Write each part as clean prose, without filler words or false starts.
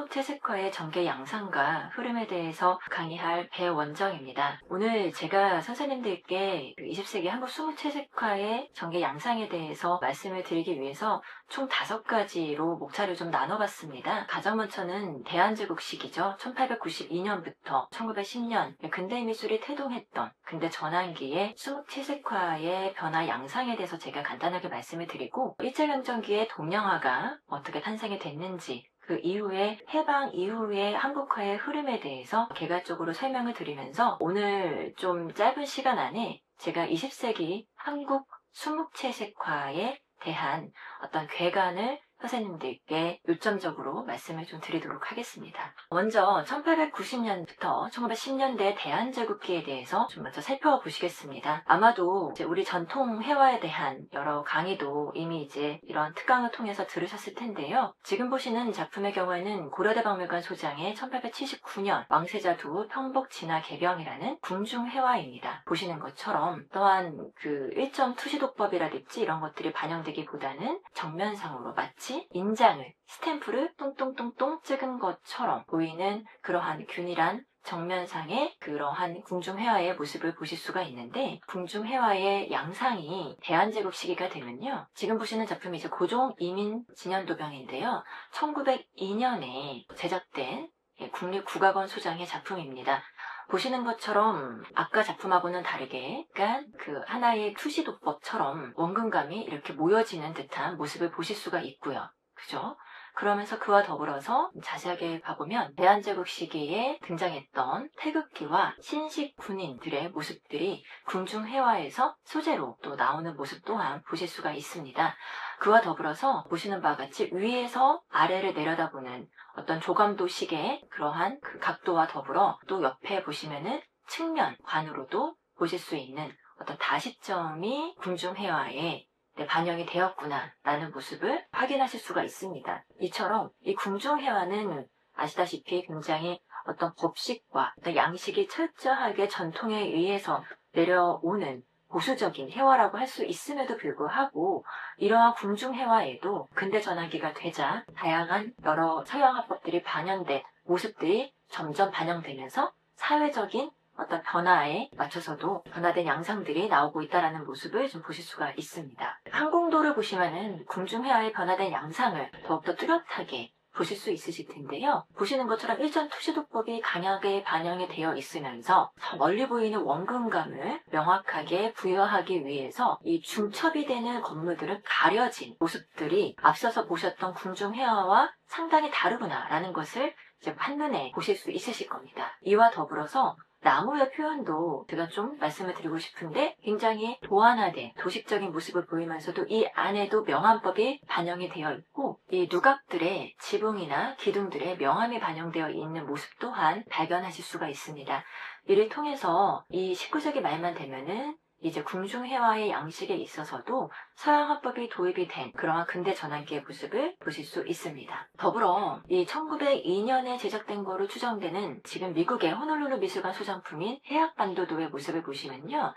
수묵채색화의 전개 양상과 흐름에 대해서 강의할 배원정입니다. 오늘 제가 선생님들께 20세기 한국 수묵채색화의 전개 양상에 대해서 말씀을 드리기 위해서 총 5가지로 목차를 좀 나눠봤습니다. 가장 먼저는 대한제국 시기죠. 1892년부터 1910년 근대 미술이 태동했던 근대 전환기의 수묵채색화의 변화 양상에 대해서 제가 간단하게 말씀을 드리고, 일제강점기의 동양화가 어떻게 탄생이 됐는지, 그 이후에 해방 이후의 한국화의 흐름에 대해서 개괄적으로 설명을 드리면서, 오늘 좀 짧은 시간 안에 제가 20세기 한국 수묵채색화에 대한 어떤 괴간을 선생님들께 요점적으로 말씀을 좀 드리도록 하겠습니다. 먼저 1890년부터 1910년대 대한제국기에 대해서 좀 먼저 살펴보시겠습니다. 아마도 이제 우리 전통 회화에 대한 여러 강의도 이미 이제 이런 특강을 통해서 들으셨을 텐데요. 지금 보시는 작품의 경우에는 고려대박물관 소장의 1879년 왕세자두 평복진화 개병이라는 궁중회화입니다. 보시는 것처럼 또한 그 일점 투시도법이라든지 이런 것들이 반영되기보다는 정면상으로 마치 인장을, 스탬프를 똥똥똥똥 찍은 것처럼 보이는 그러한 균일한 정면상의 그러한 궁중회화의 모습을 보실 수가 있는데, 궁중회화의 양상이 대한제국 시기가 되면요, 지금 보시는 작품이 이제 고종 이민 진연도병인데요, 1902년에 제작된 국립국악원 소장의 작품입니다. 보시는 것처럼 아까 작품하고는 다르게 약간 그 하나의 투시도법처럼 원근감이 이렇게 모여지는 듯한 모습을 보실 수가 있고요. 그죠? 그러면서 그와 더불어서 자세하게 봐보면 대한제국 시기에 등장했던 태극기와 신식 군인들의 모습들이 궁중회화에서 소재로 또 나오는 모습 또한 보실 수가 있습니다. 그와 더불어서 보시는 바와 같이 위에서 아래를 내려다보는 어떤 조감도식의 그러한 그 각도와 더불어 또 옆에 보시면은 측면관으로도 보실 수 있는 어떤 다시점이 궁중회화에 반영이 되었구나 라는 모습을 확인하실 수가 있습니다. 이처럼 이 궁중회화는 아시다시피 굉장히 어떤 법식과 어떤 양식이 철저하게 전통에 의해서 내려오는 보수적인 회화라고 할 수 있음에도 불구하고, 이러한 궁중회화에도 근대 전환기가 되자 다양한 여러 서양 화법들이 반영된 모습들이 점점 반영되면서 사회적인 어떤 변화에 맞춰서도 변화된 양상들이 나오고 있다는 모습을 좀 보실 수가 있습니다. 항공도를 보시면은 궁중회화의 변화된 양상을 더욱더 뚜렷하게 보실 수 있으실 텐데요. 보시는 것처럼 일전 투시도법이 강하게 반영이 되어 있으면서 멀리 보이는 원근감을 명확하게 부여하기 위해서 이 중첩이 되는 건물들은 가려진 모습들이 앞서서 보셨던 궁중회화와 상당히 다르구나라는 것을 이제 한눈에 보실 수 있으실 겁니다. 이와 더불어서 나무의 표현도 제가 좀 말씀을 드리고 싶은데, 굉장히 도안화된 도식적인 모습을 보이면서도 이 안에도 명암법이 반영이 되어 있고, 이 누각들의 지붕이나 기둥들의 명암이 반영되어 있는 모습 또한 발견하실 수가 있습니다. 이를 통해서 이 19세기 말만 되면은 이제 궁중회화의 양식에 있어서도 서양 화법이 도입이 된 그러한 근대 전환기의 모습을 보실 수 있습니다. 더불어 이 1902년에 제작된 거로 추정되는 지금 미국의 호놀룰루 미술관 소장품인 해악반도도의 모습을 보시면요,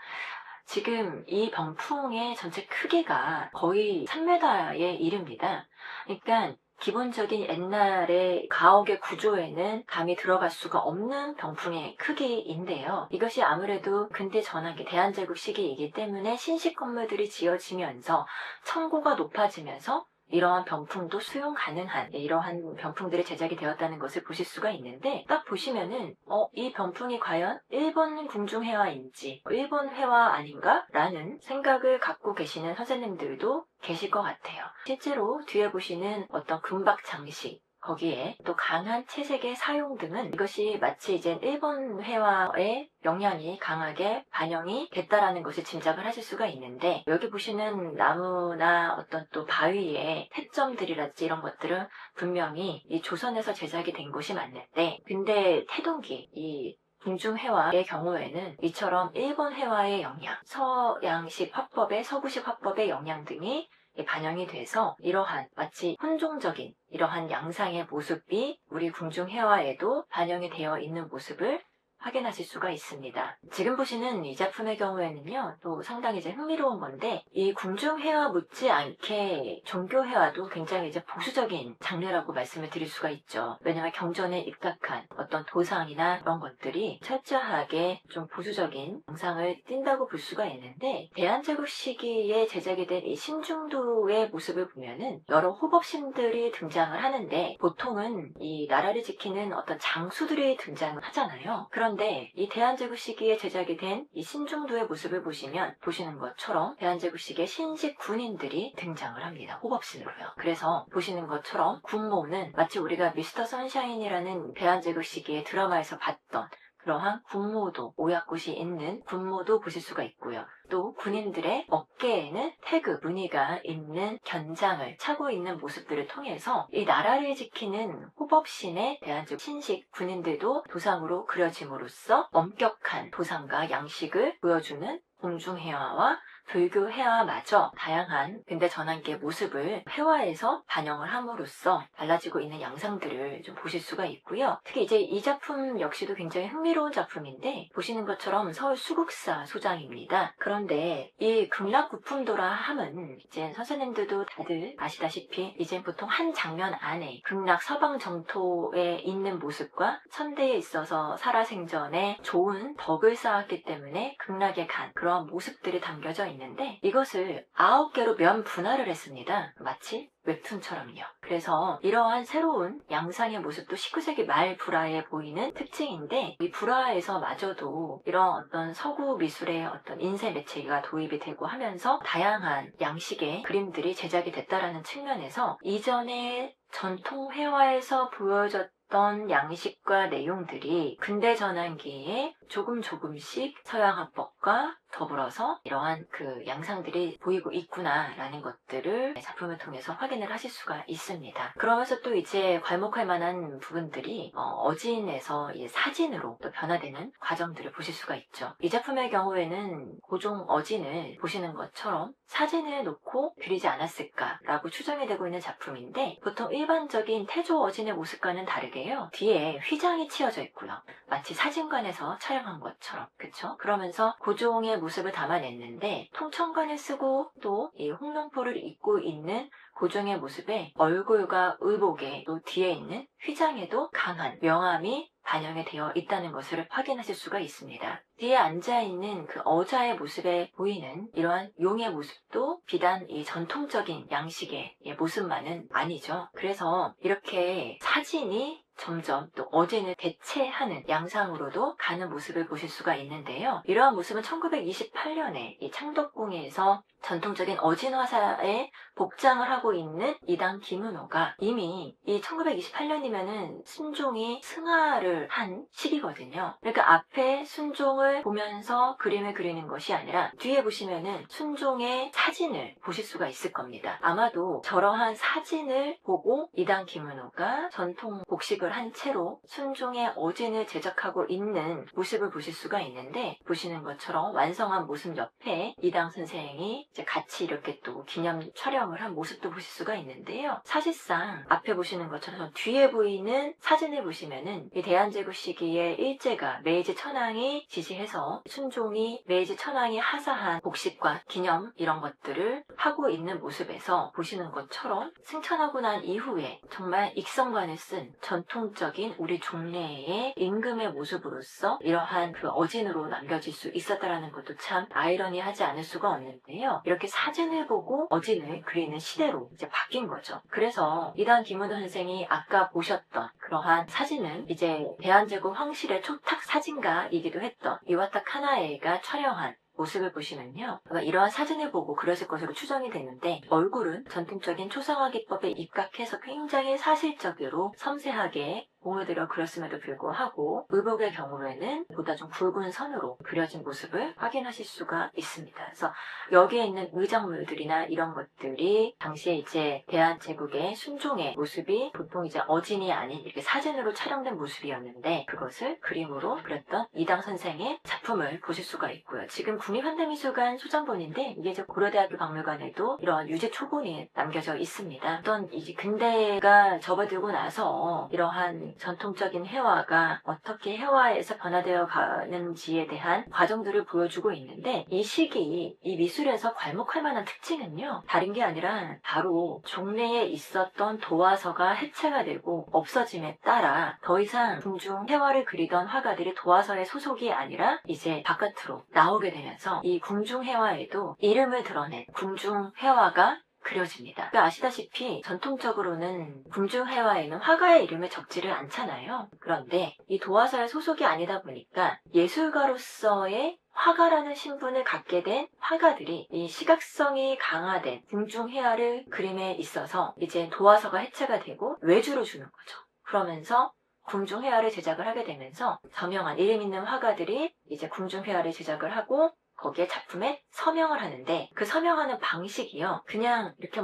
지금 이 병풍의 전체 크기가 거의 3m에 이릅니다. 그러니까 기본적인 옛날의 가옥의 구조에는 감히 들어갈 수가 없는 병풍의 크기인데요. 이것이 아무래도 근대 전환기 대한제국 시기이기 때문에 신식 건물들이 지어지면서 청고가 높아지면서 이러한 병풍도 수용 가능한 이러한 병풍들이 제작이 되었다는 것을 보실 수가 있는데, 딱 보시면은 이 병풍이 과연 일본 궁중회화인지 일본 회화 아닌가? 라는 생각을 갖고 계시는 선생님들도 계실 것 같아요. 실제로 뒤에 보시는 어떤 금박 장식, 거기에 또 강한 채색의 사용 등은 이것이 마치 이제 일본 회화의 영향이 강하게 반영이 됐다라는 것을 짐작을 하실 수가 있는데, 여기 보시는 나무나 어떤 또 바위의 태점들이랄지 이런 것들은 분명히 이 조선에서 제작이 된 것이 맞는데, 근데 태동기 이 궁중회화의 경우에는 이처럼 일본 회화의 영향, 서양식 화법의 서구식 화법의 영향 등이 반영이 돼서 이러한 마치 혼종적인 이러한 양상의 모습이 우리 궁중회화에도 반영이 되어 있는 모습을 확인하실 수가 있습니다. 지금 보시는 이 작품의 경우에는요, 또 상당히 이제 흥미로운 건데, 이 궁중회화 못지않게 종교회화도 굉장히 이제 보수적인 장르라고 말씀을 드릴 수가 있죠. 왜냐하면 경전에 입각한 어떤 도상이나 그런 것들이 철저하게 좀 보수적인 양상을 띈다고 볼 수가 있는데, 대한제국 시기에 제작이 된 이 신중도의 모습을 보면은 여러 호법신들이 등장을 하는데, 보통은 이 나라를 지키는 어떤 장수들이 등장을 하잖아요. 그런데 이 대한제국 시기에 제작이 된 이 신중도의 모습을 보시는 것처럼 대한제국 시기에 신식 군인들이 등장을 합니다. 호법신으로요. 그래서 보시는 것처럼 군모는 마치 우리가 미스터 선샤인이라는 대한제국 시기의 드라마에서 봤던 그러한 군모도, 오약꽃이 있는 군모도 보실 수가 있고요. 또 군인들의 어깨에는 태그, 무늬가 있는 견장을 차고 있는 모습들을 통해서 이 나라를 지키는 호법신에 대한 신식 군인들도 도상으로 그려짐으로써 엄격한 도상과 양식을 보여주는 궁중회화와 불교 회화마저 다양한 근대 전환기의 모습을 회화에서 반영을 함으로써 달라지고 있는 양상들을 좀 보실 수가 있고요. 특히 이제 이 작품 역시도 굉장히 흥미로운 작품인데, 보시는 것처럼 서울 수국사 소장입니다. 그런데 이 극락구품도라 함은 이제 선생님들도 다들 아시다시피 이제 보통 한 장면 안에 극락 서방 정토에 있는 모습과 천대에 있어서 살아생전에 좋은 덕을 쌓았기 때문에 극락에 간 그런 모습들이 담겨져 있는데, 이것을 9개로 면 분할을 했습니다. 마치 웹툰처럼요. 그래서 이러한 새로운 양상의 모습도 19세기 말 불화에 보이는 특징인데, 이 불화에서 마저도 이런 어떤 서구 미술의 어떤 인쇄 매체가 도입이 되고 하면서 다양한 양식의 그림들이 제작이 됐다라는 측면에서 이전의 전통 회화에서 보여졌던 양식과 내용들이 근대 전환기에 조금씩 서양화법과 더불어서 이러한 그 양상들이 보이고 있구나라는 것들을 작품을 통해서 확인을 하실 수가 있습니다. 그러면서 또 이제 괄목할 만한 부분들이 어진에서 이제 사진으로 또 변화되는 과정들을 보실 수가 있죠. 이 작품의 경우에는 고종 어진을 보시는 것처럼 사진을 놓고 그리지 않았을까라고 추정이 되고 있는 작품인데, 보통 일반적인 태조 어진의 모습과는 다르게요, 뒤에 휘장이 치어져 있고요. 마치 사진관에서 촬영한 것처럼, 그쵸? 그러면서 고종의 모습을 담아냈는데, 통청관을 쓰고 또 이 홍룡포를 입고 있는 고종의 모습에 얼굴과 의복에 또 뒤에 있는 휘장에도 강한 명암이 반영이 되어 있다는 것을 확인하실 수가 있습니다. 뒤에 앉아있는 그 어자의 모습에 보이는 이러한 용의 모습도 비단 이 전통적인 양식의 모습만은 아니죠. 그래서 이렇게 사진이 점점 또 어진을 대체하는 양상으로도 가는 모습을 보실 수가 있는데요. 이러한 모습은 1928년에 이 창덕궁에서 전통적인 어진 화사에 복장을 하고 있는 이당 김은호가 이미 이 1928년이면은 순종이 승하를 한 시기거든요. 그러니까 앞에 순종을 보면서 그림을 그리는 것이 아니라 뒤에 보시면은 순종의 사진을 보실 수가 있을 겁니다. 아마도 저러한 사진을 보고 이당 김은호가 전통 복식을 한 채로 순종의 어진을 제작하고 있는 모습을 보실 수가 있는데, 보시는 것처럼 완성한 모습 옆에 이당 선생이 이제 같이 이렇게 또 기념 촬영을 한 모습도 보실 수가 있는데요. 사실상 앞에 보시는 것처럼 뒤에 보이는 사진을 보시면은 이 대한제국 시기에 일제가 메이지 천황이 지시해서 순종이 메이지 천황이 하사한 복식과 기념 이런 것들을 하고 있는 모습에서 보시는 것처럼 승천하고 난 이후에 정말 익성관을 쓴 전통적인 우리 종래의 임금의 모습으로서 이러한 그 어진으로 남겨질 수 있었다라는 것도 참 아이러니하지 않을 수가 없는데요. 이렇게 사진을 보고 어진을 그리는 시대로 이제 바뀐 거죠. 그래서 이당 김은호 선생이 아까 보셨던 그러한 사진은 이제 대한제국 황실의 촉탁 사진가이기도 했던 이와타 카나에가 촬영한 모습을 보시면요, 이러한 사진을 보고 그러실 것으로 추정이 되는데, 얼굴은 전통적인 초상화 기법에 입각해서 굉장히 사실적으로 섬세하게 공을 들여 그렸음에도 불구하고 의복의 경우에는 보다 좀 굵은 선으로 그려진 모습을 확인하실 수가 있습니다. 그래서 여기에 있는 의정물들이나 이런 것들이 당시에 이제 대한제국의 순종의 모습이 보통 이제 어진이 아닌 이렇게 사진으로 촬영된 모습이었는데, 그것을 그림으로 그렸던 이당 선생의 작품을 보실 수가 있고요. 지금 국립현대미술관 소장본인데, 이게 이제 고려대학교 박물관에도 이러한 유재 초본이 남겨져 있습니다. 어떤 이제 근대가 접어들고 나서 이러한 이 전통적인 회화가 어떻게 회화에서 변화되어 가는지에 대한 과정들을 보여주고 있는데, 이 시기, 이 미술에서 괄목할 만한 특징은요, 다른 게 아니라 바로 종래에 있었던 도화서가 해체가 되고 없어짐에 따라 더 이상 궁중 회화를 그리던 화가들이 도화서의 소속이 아니라 이제 바깥으로 나오게 되면서 이 궁중 회화에도 이름을 드러낸 궁중 회화가 그려집니다. 아시다시피 전통적으로는 궁중회화에는 화가의 이름을 적지를 않잖아요. 그런데 이 도화서의 소속이 아니다 보니까 예술가로서의 화가라는 신분을 갖게 된 화가들이 이 시각성이 강화된 궁중회화를 그림에 있어서 이제 도화서가 해체가 되고 외주를 주는 거죠. 그러면서 궁중회화를 제작을 하게 되면서 저명한 이름 있는 화가들이 이제 궁중회화를 제작을 하고 거기에 작품에 서명을 하는데, 그 서명하는 방식이요, 그냥 이렇게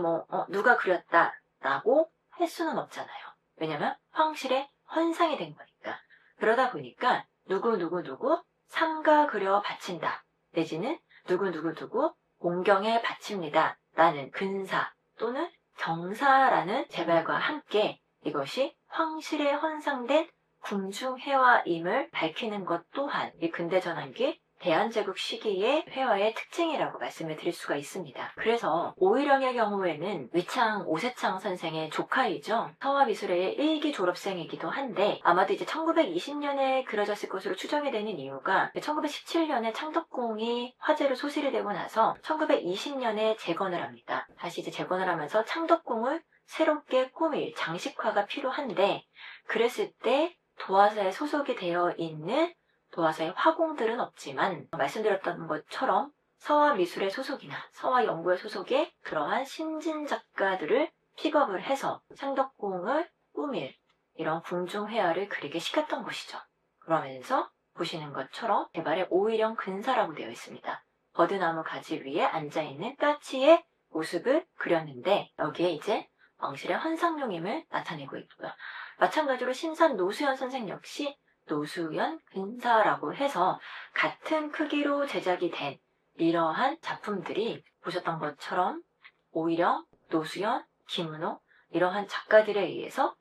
누가 그렸다 라고 할 수는 없잖아요. 왜냐면 황실에 헌상이 된 거니까. 그러다 보니까 누구 삼가 그려 바친다, 내지는 누구 공경에 바칩니다 라는 근사 또는 경사라는 제발과 함께 이것이 황실에 헌상된 궁중회화임을 밝히는 것 또한 이 근대전환기 대한제국 시기의 회화의 특징이라고 말씀을 드릴 수가 있습니다. 그래서 오일영의 경우에는 위창 오세창 선생의 조카이죠. 서화미술회의 1기 졸업생이기도 한데, 아마도 이제 1920년에 그려졌을 것으로 추정이 되는 이유가 1917년에 창덕궁이 화재로 소실이 되고 나서 1920년에 재건을 합니다. 다시 이제 재건을 하면서 창덕궁을 새롭게 꾸밀 장식화가 필요한데, 그랬을 때 도화사에 소속이 되어 있는 도화사의 화공들은 없지만, 말씀드렸던 것처럼 서화미술의 소속이나 서화연구의 소속의 그러한 신진 작가들을 픽업을 해서 창덕궁을 꾸밀 이런 궁중회화를 그리게 시켰던 것이죠. 그러면서 보시는 것처럼 개발의 오일영 근사라고 되어 있습니다. 버드나무 가지 위에 앉아있는 까치의 모습을 그렸는데, 여기에 이제 왕실의 헌상용임을 나타내고 있고요. 마찬가지로 신산 노수연 선생 역시 노수연 근사라고 해서 같은 크기로 제작이 된 이러한 작품들이 보셨던 것처럼 오일영, 노수연, 김은호 이러한 작가들에 의해서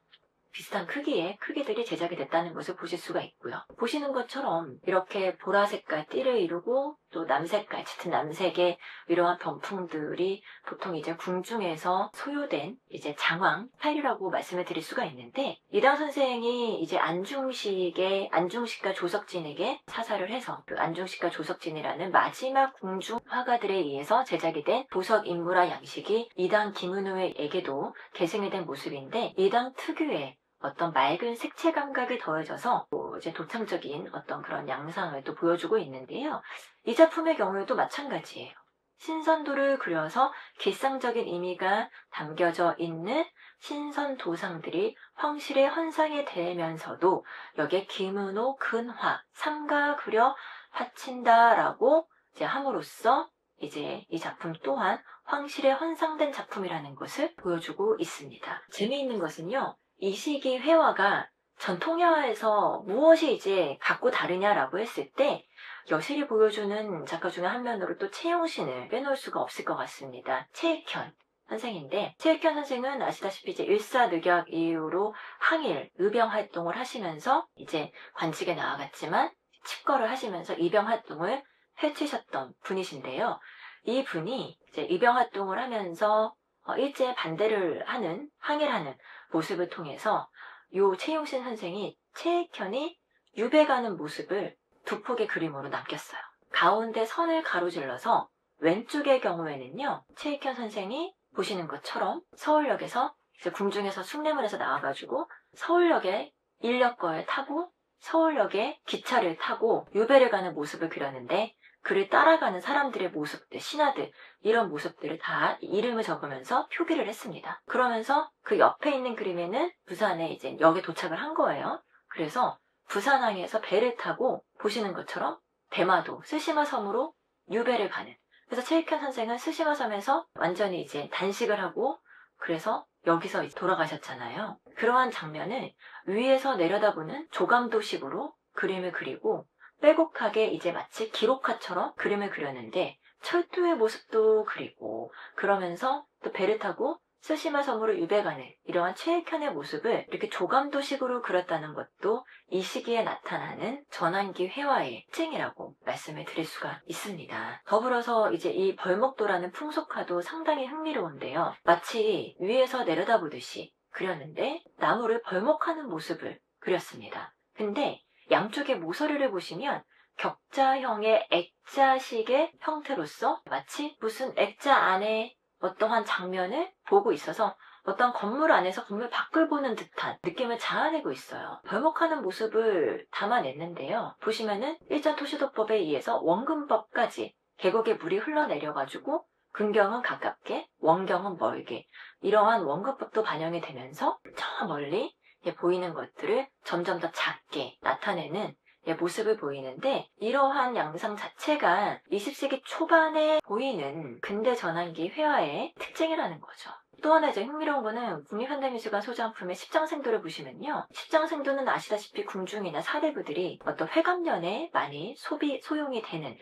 비슷한 크기의 크기들이 제작이 됐다는 것을 보실 수가 있고요. 보시는 것처럼 이렇게 보라색깔 띠를 이루고 또 남색깔, 짙은 남색의 이러한 병풍들이 보통 이제 궁중에서 소요된 이제 장황 스타일이라고 말씀을 드릴 수가 있는데, 이당 선생이 이제 안중식과 조석진에게 사사를 해서 그 안중식과 조석진이라는 마지막 궁중 화가들에 의해서 제작이 된 보석 인물화 양식이 이당 김은호에게도 계승이 된 모습인데, 이당 특유의 어떤 맑은 색채 감각이 더해져서 이제 도창적인 어떤 그런 양상을 또 보여주고 있는데요. 이 작품의 경우에도 마찬가지예요. 신선도를 그려서 기상적인 의미가 담겨져 있는 신선 도상들이 황실의 헌상이 되면서도 여기에 김은호 근화, 삼가 그려 바친다라고 이제 함으로써 이제 이 작품 또한 황실에 헌상된 작품이라는 것을 보여주고 있습니다. 재미있는 것은요, 이 시기 회화가 전통회화에서 무엇이 이제 갖고 다르냐라고 했을 때, 여실히 보여주는 작가 중에 한 면으로 또 채용신을 빼놓을 수가 없을 것 같습니다. 최익현 선생인데, 최익현 선생은 아시다시피 이제 일사늑약 이후로 항일, 의병 활동을 하시면서 이제 관직에 나아갔지만 칩거를 하시면서 입영 활동을 펼치셨던 분이신데요. 이 분이 이제 입영 활동을 하면서 일제 반대를 하는, 항일하는 모습을 통해서 요 최용신 선생이 최익현이 유배가는 모습을 두 폭의 그림으로 남겼어요. 가운데 선을 가로질러서 왼쪽의 경우에는요, 최익현 선생이 보시는 것처럼 서울역에서 이제 궁중에서 숭례문에서 나와가지고 서울역에 인력거에 타고 서울역에 기차를 타고 유배를 가는 모습을 그렸는데, 그를 따라가는 사람들의 모습들, 신하들, 이런 모습들을 다 이름을 적으면서 표기를 했습니다. 그러면서 그 옆에 있는 그림에는 부산에 이제 역에 도착을 한 거예요. 그래서 부산항에서 배를 타고 보시는 것처럼 대마도 스시마 섬으로 유배를 가는. 그래서 최익현 선생은 스시마 섬에서 완전히 이제 단식을 하고, 그래서 여기서 이제 돌아가셨잖아요. 그러한 장면을 위에서 내려다보는 조감도식으로 그림을 그리고 빼곡하게 이제 마치 기록화처럼 그림을 그렸는데, 철도의 모습도 그리고, 그러면서 또 배를 타고 쓰시마 섬으로 유배가는 이러한 최익현의 모습을 이렇게 조감도식으로 그렸다는 것도 이 시기에 나타나는 전환기 회화의 특징이라고 말씀을 드릴 수가 있습니다. 더불어서 이제 이 벌목도라는 풍속화도 상당히 흥미로운데요. 마치 위에서 내려다보듯이 그렸는데 나무를 벌목하는 모습을 그렸습니다. 근데 양쪽의 모서리를 보시면 격자형의 액자식의 형태로서 마치 무슨 액자 안에 어떠한 장면을 보고 있어서 어떤 건물 안에서 건물 밖을 보는 듯한 느낌을 자아내고 있어요. 벌목하는 모습을 담아냈는데요. 보시면은 일전토시도법에 의해서 원근법까지 계곡에 물이 흘러내려가지고 근경은 가깝게, 원경은 멀게 이러한 원근법도 반영이 되면서 저 멀리 보이는 것들을 점점 더 작게 나타내는 모습을 보이는데 이러한 양상 자체가 20세기 초반에 보이는 근대 전환기 회화의 특징이라는 거죠. 또 하나 이제 흥미로운 거는 국립현대미술관 소장품의 십장생도를 보시면요. 십장생도는 아시다시피 궁중이나 사대부들이 어떤 회감년에 많이 소용이 되는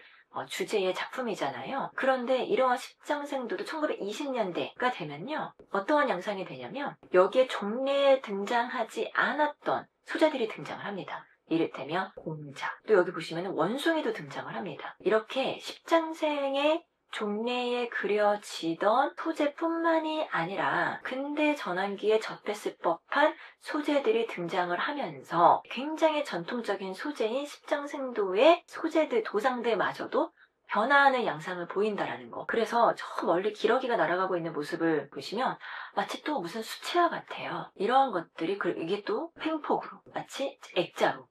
주제의 작품이잖아요. 그런데 이러한 십장생도도 1920년대가 되면요. 어떠한 양상이 되냐면 여기에 종래에 등장하지 않았던 소재들이 등장을 합니다. 이를테면 공자, 또 여기 보시면 원숭이도 등장을 합니다. 이렇게 십장생의 종래에 그려지던 소재뿐만이 아니라 근대 전환기에 접했을 법한 소재들이 등장을 하면서 굉장히 전통적인 소재인 십장생도의 소재들, 도상들마저도 변화하는 양상을 보인다라는 거. 그래서 저 멀리 기러기가 날아가고 있는 모습을 보시면 마치 또 무슨 수채화 같아요. 이러한 것들이 이게 또 횡폭으로 마치 액자로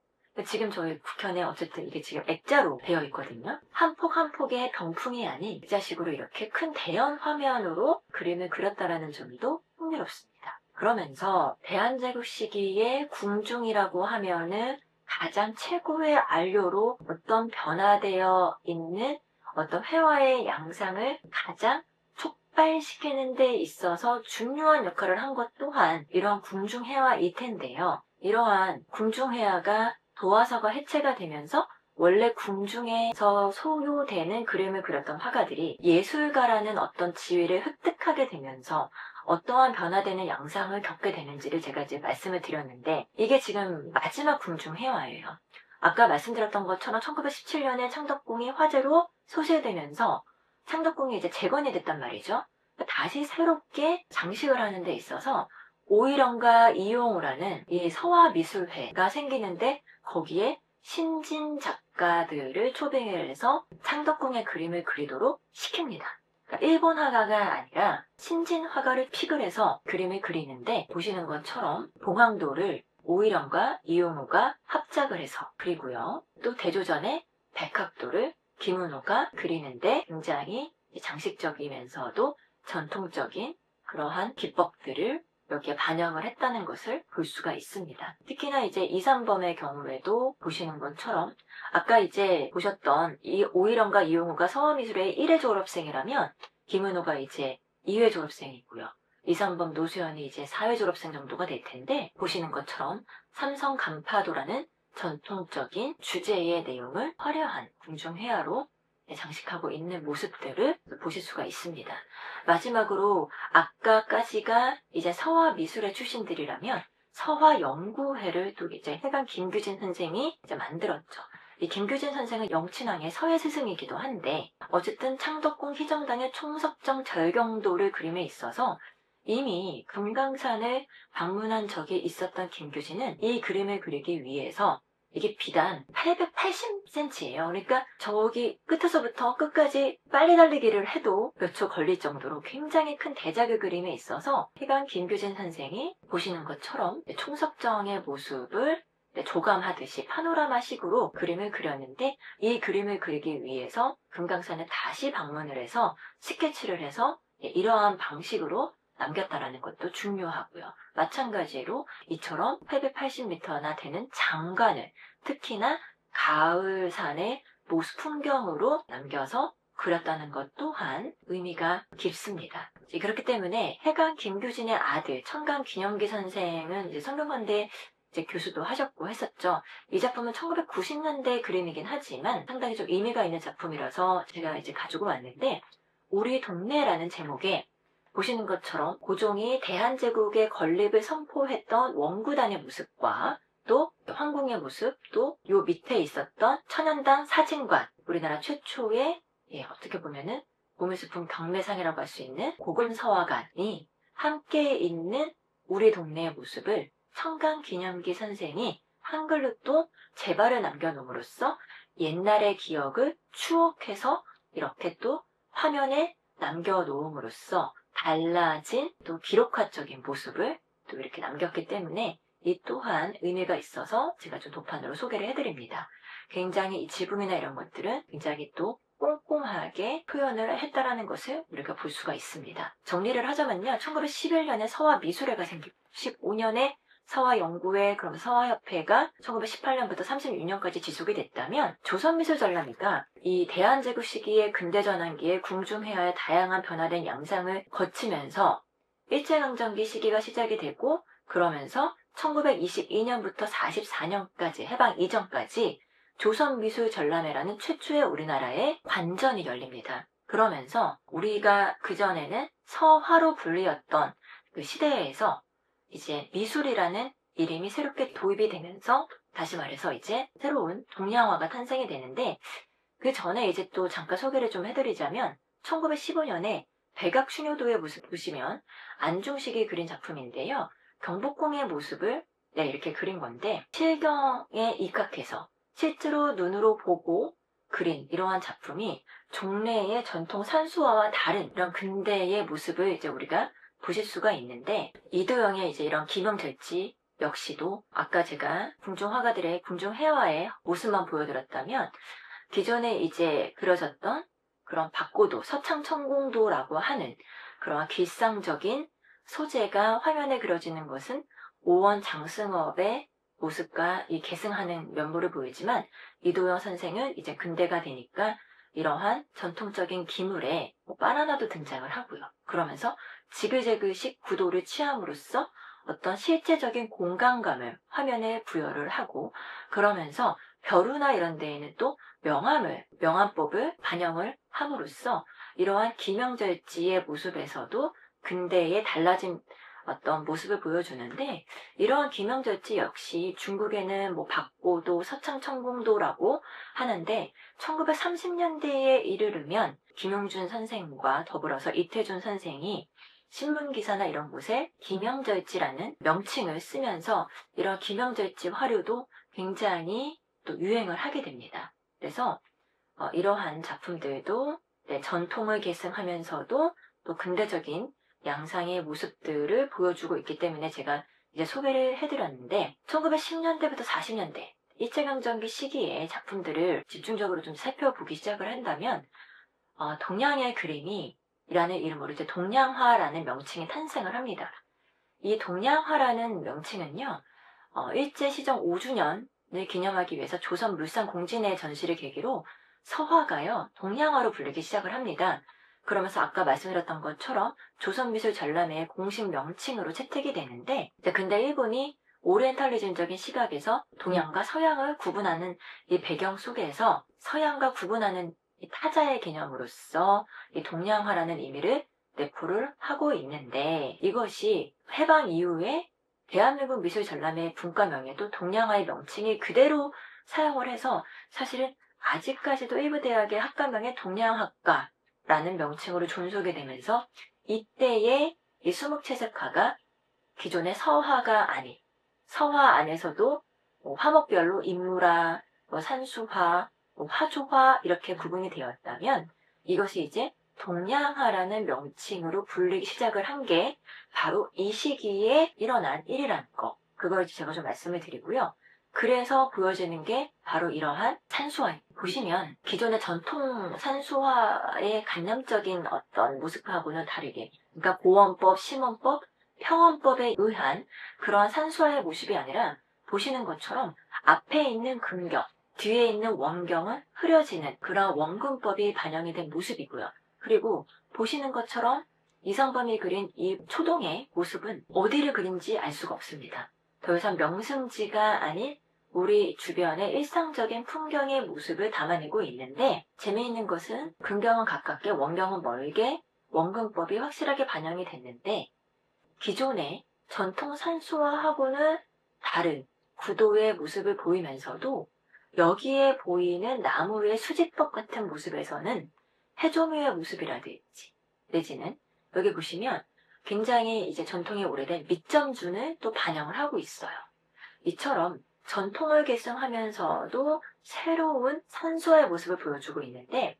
지금 저희 국현에 어쨌든 이게 지금 액자로 되어 있거든요. 한 폭 한 폭의 병풍이 아닌 액자식으로 이렇게 큰 대형 화면으로 그림을 그렸다라는 점도 흥미롭습니다. 그러면서 대한제국 시기의 궁중이라고 하면은 가장 최고의 안료로 어떤 변화되어 있는 어떤 회화의 양상을 가장 촉발시키는 데 있어서 중요한 역할을 한 것 또한 이러한 궁중회화일 텐데요. 이러한 궁중회화가 도화서가 해체가 되면서 원래 궁중에서 소요되는 그림을 그렸던 화가들이 예술가라는 어떤 지위를 획득하게 되면서 어떠한 변화되는 양상을 겪게 되는지를 제가 이제 말씀을 드렸는데 이게 지금 마지막 궁중회화예요. 아까 말씀드렸던 것처럼 1917년에 창덕궁이 화재로 소실되면서 창덕궁이 이제 재건이 됐단 말이죠. 다시 새롭게 장식을 하는 데 있어서 오일영과 이용우라는 이 서화미술회가 생기는데 거기에 신진 작가들을 초빙을 해서 창덕궁의 그림을 그리도록 시킵니다. 그러니까 일본 화가가 아니라 신진 화가를 픽을 해서 그림을 그리는데 보시는 것처럼 봉황도를 오일영과 이용우가 합작을 해서 그리고요. 또 대조전에 백학도를 김은호가 그리는데 굉장히 장식적이면서도 전통적인 그러한 기법들을 여기에 반영을 했다는 것을 볼 수가 있습니다. 특히나 이제 이산범의 경우에도 보시는 것처럼 아까 이제 보셨던 이 오일영과 이용우가 서화미술의 1회 졸업생이라면 김은호가 이제 2회 졸업생이고요. 이산범 노수현이 이제 4회 졸업생 정도가 될 텐데 보시는 것처럼 삼성 간파도라는 전통적인 주제의 내용을 화려한 궁중회화로 장식하고 있는 모습들을 보실 수가 있습니다. 마지막으로 아까까지가 이제 서화미술의 출신들이라면 서화연구회를 또 이제 해강 김규진 선생이 이제 만들었죠. 이 김규진 선생은 영친왕의 서예 스승이기도 한데 어쨌든 창덕궁 희정당의 총섭정 절경도를 그림에 있어서 이미 금강산을 방문한 적이 있었던 김규진은 이 그림을 그리기 위해서 이게 비단 880cm예요. 그러니까 저기 끝에서부터 끝까지 빨리 달리기를 해도 몇 초 걸릴 정도로 굉장히 큰 대작의 그림에 있어서 해강 김규진 선생이 보시는 것처럼 총석정의 모습을 조감하듯이 파노라마식으로 그림을 그렸는데 이 그림을 그리기 위해서 금강산을 다시 방문을 해서 스케치를 해서 이러한 방식으로 남겼다라는 것도 중요하고요. 마찬가지로 이처럼 880m나 되는 장관을 특히나 가을산의 모습 풍경으로 남겨서 그렸다는 것 또한 의미가 깊습니다. 그렇기 때문에 해강 김규진의 아들 청강 균형기 선생은 이제 성균관대 이제 교수도 하셨고 했었죠. 이 작품은 1990년대 그림이긴 하지만 상당히 좀 의미가 있는 작품이라서 제가 이제 가지고 왔는데 우리 동네라는 제목의 보시는 것처럼 고종이 대한제국의 건립을 선포했던 원구단의 모습과 또 황궁의 모습, 또 요 밑에 있었던 천연당 사진관, 우리나라 최초의 어떻게 보면은 보물수품 경매상이라고 할 수 있는 고금서화관이 함께 있는 우리 동네의 모습을 청강기념기 선생이 한글로 또 제발을 남겨놓음으로써 옛날의 기억을 추억해서 이렇게 또 화면에 남겨놓음으로써 달라진 또 기록화적인 모습을 또 이렇게 남겼기 때문에 이 또한 의미가 있어서 제가 좀 도판으로 소개를 해드립니다. 굉장히 이 지붕이나 이런 것들은 굉장히 또 꼼꼼하게 표현을 했다라는 것을 우리가 볼 수가 있습니다. 정리를 하자면요. 1911년에 서화미술회가 생기고 15년에 서화연구회, 그럼 서화협회가 1918년부터 36년까지 지속이 됐다면 조선미술전람회가 이 대한제국 시기의 근대전환기에 궁중회화의 다양한 변화된 양상을 거치면서 일제강점기 시기가 시작이 되고 그러면서 1922년부터 44년까지 해방 이전까지 조선미술전람회라는 최초의 우리나라의 관전이 열립니다. 그러면서 우리가 그전에는 서화로 불리었던 그 시대에서 이제 미술이라는 이름이 새롭게 도입이 되면서 다시 말해서 이제 새로운 동양화가 탄생이 되는데 그 전에 이제 또 잠깐 소개를 좀 해드리자면 1915년에 백악충효도의 모습 보시면 안중식이 그린 작품인데요. 경복궁의 모습을 이렇게 그린 건데 실경에 입각해서 실제로 눈으로 보고 그린 이러한 작품이 종래의 전통 산수화와 다른 이런 근대의 모습을 이제 우리가 보실 수가 있는데 이도영의 이제 이런 기명절지 역시도 아까 제가 궁중화가들의 궁중회화의 모습만 보여드렸다면 기존에 이제 그려졌던 그런 박고도, 서창천공도라고 하는 그런 길상적인 소재가 화면에 그려지는 것은 오원 장승업의 모습과 이 계승하는 면모를 보이지만 이도영 선생은 이제 근대가 되니까 이러한 전통적인 기물에 바나나도 등장을 하고요. 그러면서 지그재그식 구도를 취함으로써 어떤 실제적인 공간감을 화면에 부여를 하고 그러면서 벼루나 이런 데에는 또 명암법을 반영을 함으로써 이러한 기명절지의 모습에서도 근대의 달라진 어떤 모습을 보여주는데 이러한 기명절지 역시 중국에는 박고도, 서창천공도라고 하는데 1930년대에 이르르면 김용준 선생과 더불어서 이태준 선생이 신문기사나 이런 곳에 기명절지라는 명칭을 쓰면서 이런 기명절지 화류도 굉장히 또 유행을 하게 됩니다. 그래서 이러한 작품들도 전통을 계승하면서도 또 근대적인 양상의 모습들을 보여주고 있기 때문에 제가 이제 소개를 해드렸는데 1910년대부터 40년대 일제강점기 시기의 작품들을 집중적으로 좀 살펴보기 시작을 한다면 동양의 그림이 이라는 이름으로 이제 동양화라는 명칭이 탄생을 합니다. 이 동양화라는 명칭은요, 일제시정 5주년을 기념하기 위해서 조선물산공진회 전시를 계기로 서화가요, 동양화로 불리기 시작을 합니다. 그러면서 아까 말씀드렸던 것처럼 조선미술전람회의 공식 명칭으로 채택이 되는데, 근데 일본이 오리엔탈리즘적인 시각에서 동양과 서양을 구분하는 이 배경 속에서 서양과 구분하는 이 타자의 개념으로서 이 동양화라는 의미를 내포를 하고 있는데 이것이 해방 이후에 대한민국 미술전람회 분과명에도 동양화의 명칭이 그대로 사용을 해서 사실은 아직까지도 일부 대학의 학과명에 동양학과라는 명칭으로 존속이 되면서 이때의 이 수묵채색화가 기존의 서화가 아닌 서화 안에서도 화목별로 인물화, 산수화, 화조화 이렇게 구분이 되었다면 이것이 이제 동양화라는 명칭으로 불리기 시작을 한 게 바로 이 시기에 일어난 일이라는 거. 그걸 제가 좀 말씀을 드리고요. 그래서 보여지는 게 바로 이러한 산수화. 보시면 기존의 전통 산수화의 관념적인 어떤 모습하고는 다르게 그러니까 고원법, 심원법, 평원법에 의한 그러한 산수화의 모습이 아니라 보시는 것처럼 앞에 있는 근경, 뒤에 있는 원경은 흐려지는 그런 원근법이 반영이 된 모습이고요. 그리고 보시는 것처럼 이상범이 그린 이 초동의 모습은 어디를 그린지 알 수가 없습니다. 더 이상 명승지가 아닌 우리 주변의 일상적인 풍경의 모습을 담아내고 있는데 재미있는 것은 근경은 가깝게 원경은 멀게 원근법이 확실하게 반영이 됐는데 기존의 전통 산수화하고는 다른 구도의 모습을 보이면서도 여기에 보이는 나무의 수집법 같은 모습에서는 해조묘의 모습이라든지 내지는 여기 보시면 굉장히 이제 전통이 오래된 밑점준을 또 반영을 하고 있어요. 이처럼 전통을 계승하면서도 새로운 산수화의 모습을 보여주고 있는데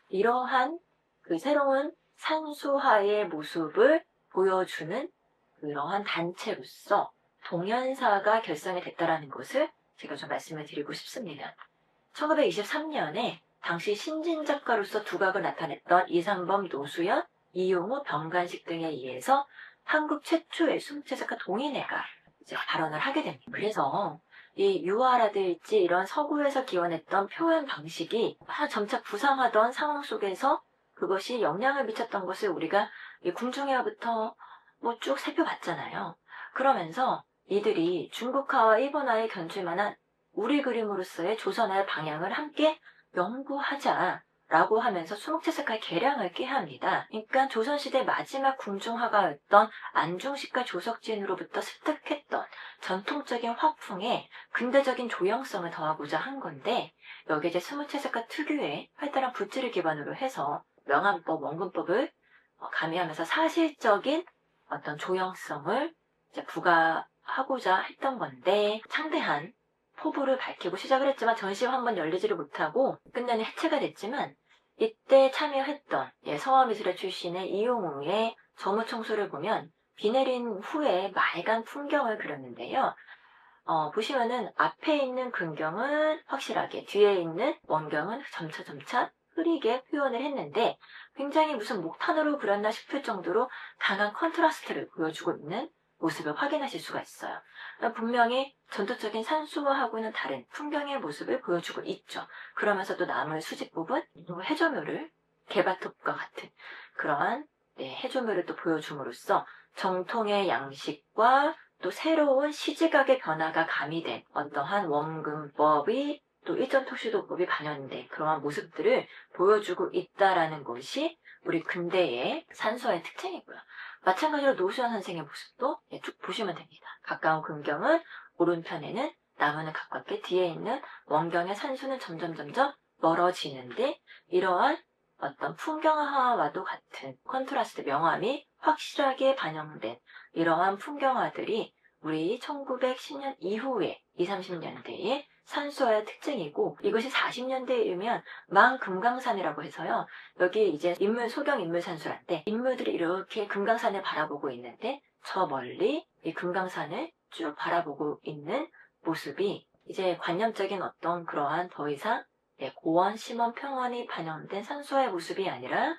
이러한 그 새로운 산수화의 모습을 보여주는 그러한 단체로서 동연사가 결성이 됐다는 것을 제가 좀 말씀을 드리고 싶습니다. 1923년에 당시 신진 작가로서 두각을 나타냈던 이상범, 노수연, 이용우, 병간식 등에 의해서 한국 최초의 수묵체 작가 동인회가 이제 발언을 하게 됩니다. 그래서 이 유화라든지 이런 서구에서 기원했던 표현 방식이 점차 부상하던 상황 속에서 그것이 영향을 미쳤던 것을 우리가 이 궁중회화부터 뭐 쭉 살펴봤잖아요. 그러면서 이들이 중국화와 일본화에 견줄 만한 우리 그림으로서의 조선화의 방향을 함께 연구하자라고 하면서 수묵채색화의 개량을 꾀합니다. 그러니까 조선시대 마지막 궁중화가였던 안중식과 조석진으로부터 습득했던 전통적인 화풍에 근대적인 조형성을 더하고자 한 건데 여기에 이제 수묵채색화 특유의 활달한 붓질을 기반으로 해서 명암법, 원근법을 가미하면서 사실적인 어떤 조형성을 이제 부과하고자 했던 건데 창대한 포부를 밝히고 시작을 했지만 전시가 한 번 열리지를 못하고 끝내는 해체가 됐지만 이때 참여했던 서화미술회 출신의 이용우의 저무청소를 보면 비 내린 후에 맑은 풍경을 그렸는데요. 보시면은 앞에 있는 근경은 확실하게 뒤에 있는 원경은 점차 흐리게 표현을 했는데 굉장히 무슨 목탄으로 그렸나 싶을 정도로 강한 컨트라스트를 보여주고 있는 모습을 확인하실 수가 있어요. 분명히 전통적인 산수화하고는 다른 풍경의 모습을 보여주고 있죠. 그러면서도 나무의 수집 부분, 해조묘를 개발톱과 같은 그러한 해조묘를 또 보여줌으로써 정통의 양식과 또 새로운 시지각의 변화가 가미된 어떠한 원근법이 또 일전토시도법이 반영된 그러한 모습들을 보여주고 있다라는 것이 우리 근대의 산수화의 특징이고요. 마찬가지로 노수연 선생의 모습도 쭉 보시면 됩니다. 가까운 근경은 오른편에는 나무는 가깝게 뒤에 있는 원경의 산수는 점점 멀어지는데 이러한 어떤 풍경화와도 같은 컨트라스트 명암이 확실하게 반영된 이러한 풍경화들이 우리 1910년 이후에 20, 30년대의 산수화의 특징이고 이것이 40년대에 이르면 망금강산이라고 해서요. 여기 이제 소경 인물 산수란데 인물들이 이렇게 금강산을 바라보고 있는데 저 멀리 이 금강산을 쭉 바라보고 있는 모습이 이제 관념적인 어떤 그러한 더 이상 고원, 심원, 평원이 반영된 산수화의 모습이 아니라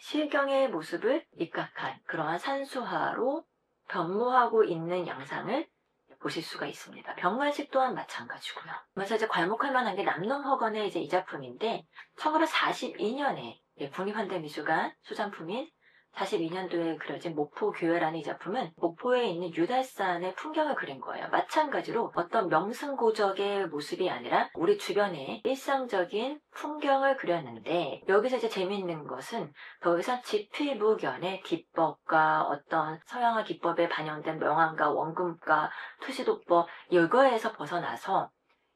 실경의 모습을 입각한 그러한 산수화로 변모하고 있는 양상을 보실 수가 있습니다. 병관식 또한 마찬가지고요. 그래서 이제 괄목할 만한 게 남농허건의 이제 이 작품인데 1942년에 국립현대미술관 소장품인 42년도에 그려진 목포교회라는 이 작품은 목포에 있는 유달산의 풍경을 그린 거예요. 마찬가지로 어떤 명승고적의 모습이 아니라 우리 주변의 일상적인 풍경을 그렸는데 여기서 이제 재미있는 것은 더 이상 지필무견의 기법과 어떤 서양화 기법에 반영된 명암과 원금과 투시도법 이거에서 벗어나서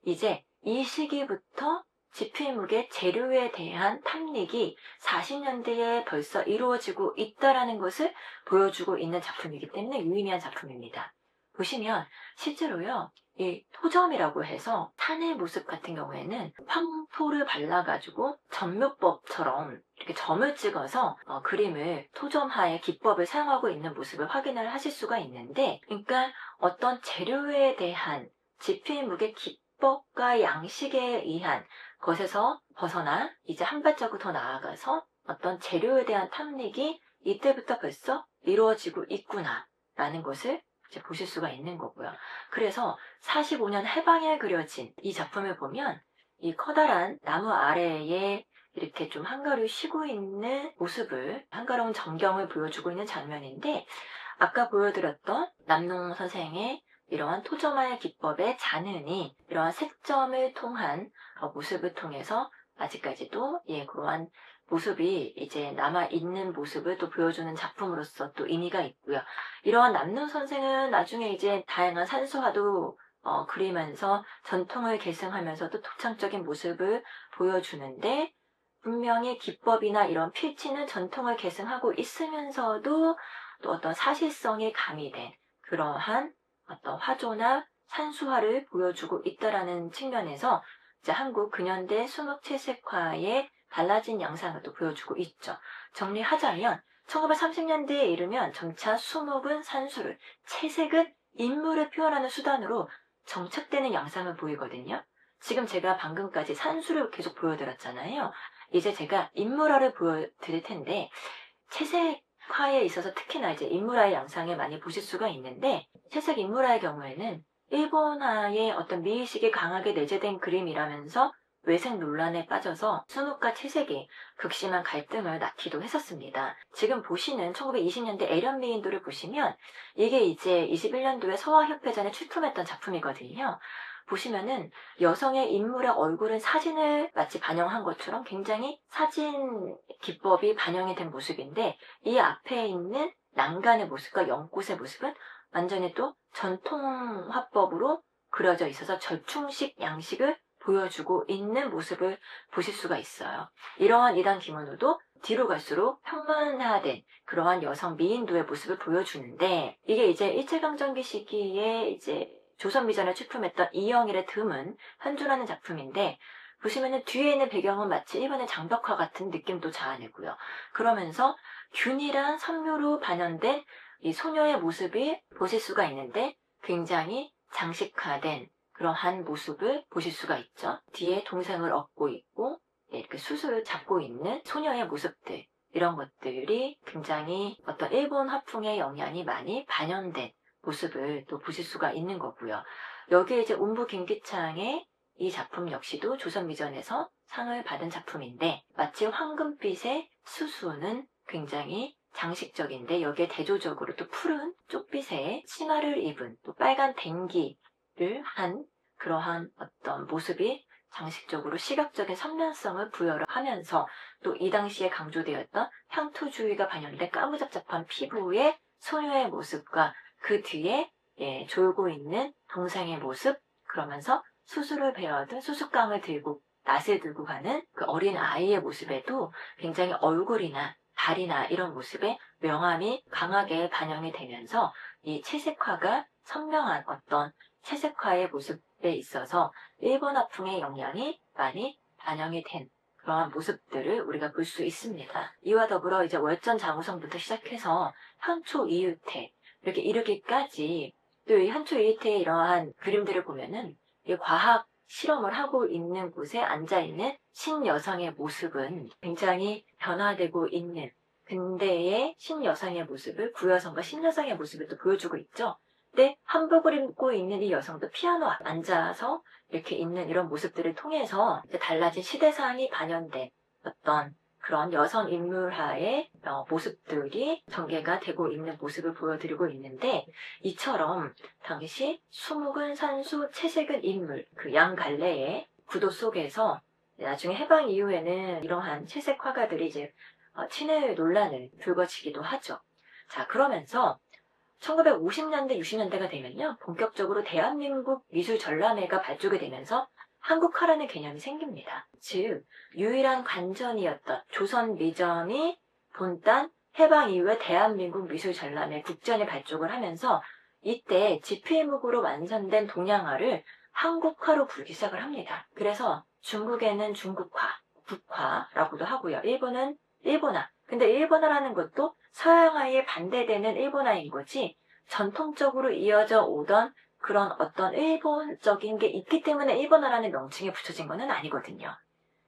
이제 이 시기부터 지필묵의 재료에 대한 탐닉이 40년대에 벌써 이루어지고 있다는 것을 보여주고 있는 작품이기 때문에 유의미한 작품입니다. 보시면 실제로요. 이 토점이라고 해서 산의 모습 같은 경우에는 황토를 발라가지고 점묘법처럼 이렇게 점을 찍어서 그림을 토점화의 기법을 사용하고 있는 모습을 확인을 하실 수가 있는데 그러니까 어떤 재료에 대한 지필묵의 기법과 양식에 의한 것에서 벗어나 이제 한 발자국 더 나아가서 어떤 재료에 대한 탐닉이 이때부터 벌써 이루어지고 있구나라는 것을 이제 보실 수가 있는 거고요. 그래서 45년 해방에 그려진 이 작품을 보면 이 커다란 나무 아래에 이렇게 좀 한가로 쉬고 있는 모습을 한가로운 전경을 보여주고 있는 장면인데 아까 보여드렸던 남농 선생의 이러한 토점화의 기법의 잔흔이 이러한 색점을 통한 모습을 통해서 아직까지도 그러한 모습이 이제 남아있는 모습을 또 보여주는 작품으로서 또 의미가 있고요. 이러한 남노 선생은 나중에 이제 다양한 산수화도 그리면서 전통을 계승하면서도 독창적인 모습을 보여주는데, 분명히 기법이나 이런 필치는 전통을 계승하고 있으면서도 또 어떤 사실성이 가미된 그러한 어떤 화조나 산수화를 보여주고 있다라는 측면에서 이제 한국 근현대 수묵 채색화의 달라진 양상을 또 보여주고 있죠. 정리하자면 1930년대에 이르면 점차 수묵은 산수를, 채색은 인물을 표현하는 수단으로 정착되는 양상을 보이거든요. 지금 제가 방금까지 산수를 계속 보여드렸잖아요. 이제 제가 인물화를 보여드릴 텐데, 채색화에 있어서 특히나 이제 인물화의 양상을 많이 보실 수가 있는데, 채색 인물화의 경우에는 일본화의 어떤 미의식이 강하게 내재된 그림이라면서 외색 논란에 빠져서 수묵과 채색이 극심한 갈등을 낳기도 했었습니다. 지금 보시는 1920년대 애련미인도를 보시면 이게 이제 21년도에 서화협회전에 출품했던 작품이거든요. 보시면은 여성의 인물의 얼굴은 사진을 마치 반영한 것처럼 굉장히 사진 기법이 반영이 된 모습인데, 이 앞에 있는 난간의 모습과 연꽃의 모습은 완전히 또 전통 화법으로 그려져 있어서 절충식 양식을 보여주고 있는 모습을 보실 수가 있어요. 이러한 이단 기모노도 뒤로 갈수록 평면화된 그러한 여성 미인도의 모습을 보여주는데, 이게 이제 일제강점기 시기에 이제 조선미전에 출품했던 이영일의 드문 현존하는 작품인데, 보시면은 뒤에 있는 배경은 마치 일본의 장벽화 같은 느낌도 자아내고요. 그러면서 균일한 선묘로 반영된 이 소녀의 모습이 보실 수가 있는데, 굉장히 장식화된 그러한 모습을 보실 수가 있죠. 뒤에 동생을 업고 있고 이렇게 수술을 잡고 있는 소녀의 모습들, 이런 것들이 굉장히 어떤 일본 화풍의 영향이 많이 반영된 모습을 또 보실 수가 있는 거고요. 여기에 이제 운부 김기창의 이 작품 역시도 조선미전에서 상을 받은 작품인데, 마치 황금빛의 수수는 굉장히 장식적인데, 여기에 대조적으로 또 푸른 쪽빛의 치마를 입은 또 빨간 댕기를 한 그러한 어떤 모습이 장식적으로 시각적인 선면성을 부여를 하면서, 또 이 당시에 강조되었던 향토주의가 반영된 까무잡잡한 피부의 소녀의 모습과 그 뒤에 졸고 있는 동생의 모습, 그러면서 수술을 배워든 수술깡을 들고 낫을 들고 가는 그 어린 아이의 모습에도 굉장히 얼굴이나 다리나 이런 모습에 명암이 강하게 반영이 되면서 이 채색화가 선명한 어떤 채색화의 모습에 있어서 일본 화풍의 영향이 많이 반영이 된 그러한 모습들을 우리가 볼 수 있습니다. 이와 더불어 이제 월전 장우성부터 시작해서 현초 이유태 이렇게 이르기까지, 또 이 현초 이유태의 이러한 그림들을 보면은 이 과학 실험을 하고 있는 곳에 앉아있는 신여성의 모습은 굉장히 변화되고 있는 근대의 신여성의 모습을, 구여성과 신여성의 모습을 또 보여주고 있죠. 근데 한복을 입고 있는 이 여성도 피아노 앞에 앉아서 이렇게 있는 이런 모습들을 통해서 이제 달라진 시대상이 반영된 어떤 그런 여성 인물화의 모습들이 전개가 되고 있는 모습을 보여드리고 있는데, 이처럼 당시 수묵은 산수, 채색은 인물, 그 양 갈래의 구도 속에서 나중에 해방 이후에는 이러한 채색 화가들이 이제 친일 논란을 불거지기도 하죠. 자, 그러면서 1950년대, 60년대가 되면요, 본격적으로 대한민국 미술 전람회가 발족이 되면서 한국화라는 개념이 생깁니다. 즉, 유일한 관전이었던 조선미전이 본딴 해방 이후에 대한민국 미술 전람회 국전이 발족을 하면서, 이때 지필목으로 완성된 동양화를 한국화로 부르기 시작을 합니다. 그래서 중국에는 중국화, 북화라고도 하고요. 일본은 일본화. 근데 일본화라는 것도 서양화에 반대되는 일본화인 거지, 전통적으로 이어져 오던 그런 어떤 일본적인 게 있기 때문에 일본어라는 명칭이 붙여진 것은 아니거든요.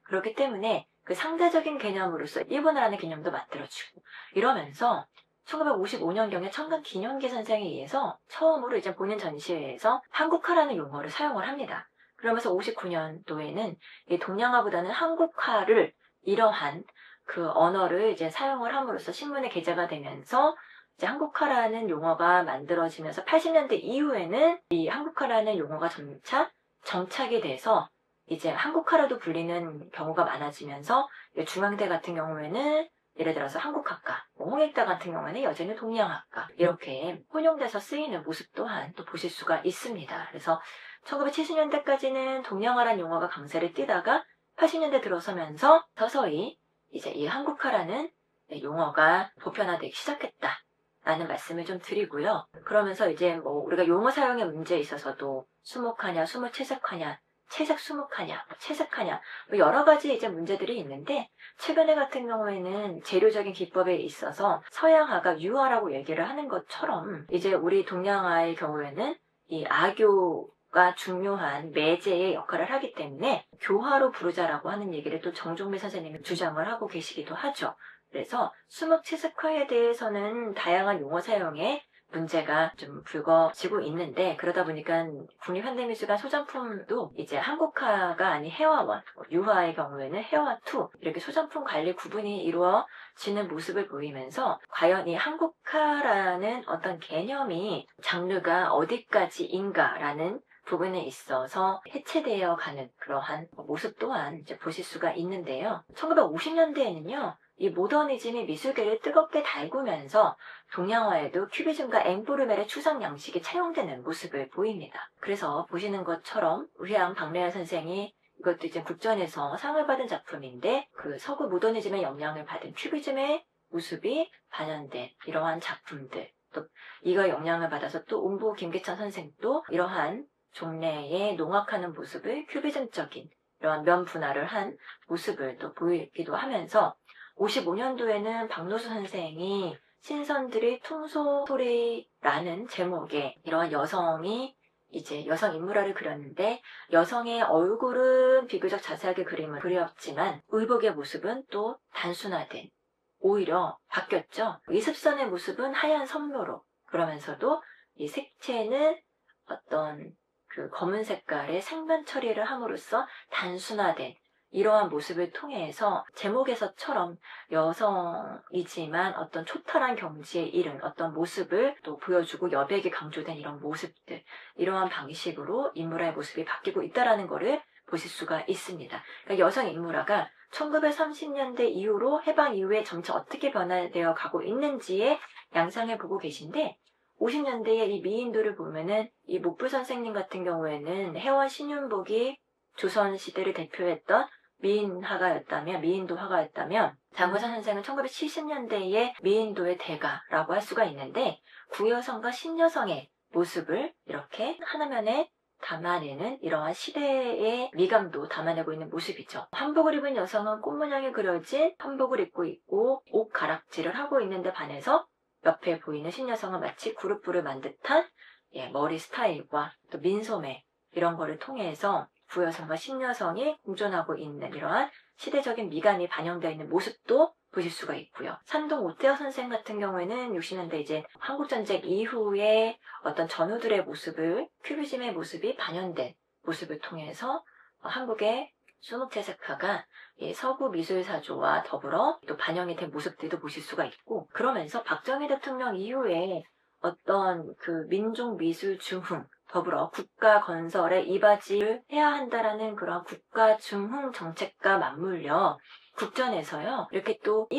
그렇기 때문에 그 상대적인 개념으로서 일본어라는 개념도 만들어지고, 이러면서 1955년경에 청강 기념기 선생에 의해서 처음으로 이제 본인 전시회에서 한국화라는 용어를 사용을 합니다. 그러면서 59년도에는 이 동양화보다는 한국화를, 이러한 그 언어를 이제 사용을 함으로써 신문에 게재가 되면서 이제 한국화라는 용어가 만들어지면서 80년대 이후에는 이 한국화라는 용어가 점차 정착이 돼서 이제 한국화라도 불리는 경우가 많아지면서 중앙대 같은 경우에는 예를 들어서 한국학과, 홍익대 같은 경우에는 여전히 동양학과 이렇게 혼용돼서 쓰이는 모습 또한 또 보실 수가 있습니다. 그래서 1970년대까지는 동양화란 용어가 강세를 띠다가 80년대 들어서면서 서서히 이제 이 한국화라는 용어가 보편화되기 시작했다. 라는 말씀을 좀 드리고요. 그러면서 이제 뭐 우리가 용어 사용의 문제에 있어서도 수목하냐, 수무채색하냐, 채색 수목하냐, 채색하냐, 뭐 여러 가지 이제 문제들이 있는데 최근에 같은 경우에는 재료적인 기법에 있어서 서양화가 유화라고 얘기를 하는 것처럼 이제 우리 동양화의 경우에는 이 아교가 중요한 매제의 역할을 하기 때문에 교화로 부르자라고 하는 얘기를 또 정종미 선생님이 주장을 하고 계시기도 하죠. 그래서 수목채색화에 대해서는 다양한 용어 사용에 문제가 좀 불거지고 있는데 그러다 보니까 국립현대미술관 소장품도 이제 한국화가 아닌 해화원, 유화의 경우에는 해화2 이렇게 소장품 관리 구분이 이루어지는 모습을 보이면서 과연 이 한국화라는 어떤 개념이 장르가 어디까지인가라는 부분에 있어서 해체되어 가는 그러한 모습 또한 이제 보실 수가 있는데요. 1950년대에는요. 이 모더니즘이 미술계를 뜨겁게 달구면서 동양화에도 큐비즘과 앵보르멜의 추상 양식이 차용되는 모습을 보입니다. 그래서 보시는 것처럼 우리랑 박래아 선생이 이것도 이제 국전에서 상을 받은 작품인데 그 서구 모더니즘의 영향을 받은 큐비즘의 모습이 반영된 이러한 작품들 또 이거 영향을 받아서 또 옹보 김기찬 선생도 이러한 종래에 농악하는 모습을 큐비즘적인 이러한 면 분할을 한 모습을 또 보이기도 하면서 55년도에는 박노수 선생이 신선들의 퉁소소리라는 제목의 이러한 여성이 이제 여성 인물화를 그렸는데 여성의 얼굴은 비교적 자세하게 그림을 그렸지만 의복의 모습은 또 단순화된 오히려 바뀌었죠. 이습선의 모습은 하얀 섬묘로 그러면서도 이 색채는 어떤 그 검은 색깔의 생면 처리를 함으로써 단순화된 이러한 모습을 통해서 제목에서처럼 여성이지만 어떤 초탈한 경지에 이른 어떤 모습을 또 보여주고 여백이 강조된 이런 모습들 이러한 방식으로 인물화의 모습이 바뀌고 있다는 것을 보실 수가 있습니다. 그러니까 여성 인물화가 1930년대 이후로 해방 이후에 점차 어떻게 변화되어 가고 있는지의 양상을 보고 계신데 50년대에 이 미인도를 보면은 이 목불 선생님 같은 경우에는 혜원 신윤복이 조선시대를 대표했던 미인도 화가였다면 장구산 선생은 1970년대에 미인도의 대가라고 할 수가 있는데 구여성과 신여성의 모습을 이렇게 하나면에 담아내는 이러한 시대의 미감도 담아내고 있는 모습이죠. 한복을 입은 여성은 꽃 모양이 그려진 한복을 입고 있고 옷 가락질을 하고 있는데 반해서 옆에 보이는 신여성은 마치 그룹부를 만 듯한 머리 스타일과 또 민소매 이런 거를 통해서 구여성과 신여성이 공존하고 있는 이러한 시대적인 미감이 반영되어 있는 모습도 보실 수가 있고요. 산동 오태어 선생 같은 경우에는 60년대 이제 한국전쟁 이후에 어떤 전우들의 모습을 큐비즘의 모습이 반영된 모습을 통해서 한국의 수묵채색화가 서구 미술사조와 더불어 또 반영이 된 모습들도 보실 수가 있고 그러면서 박정희 대통령 이후에 어떤 그 민족 미술 중흥 더불어 국가 건설에 이바지를 해야 한다라는 그런 국가 중흥 정책과 맞물려 국전에서요 이렇게 또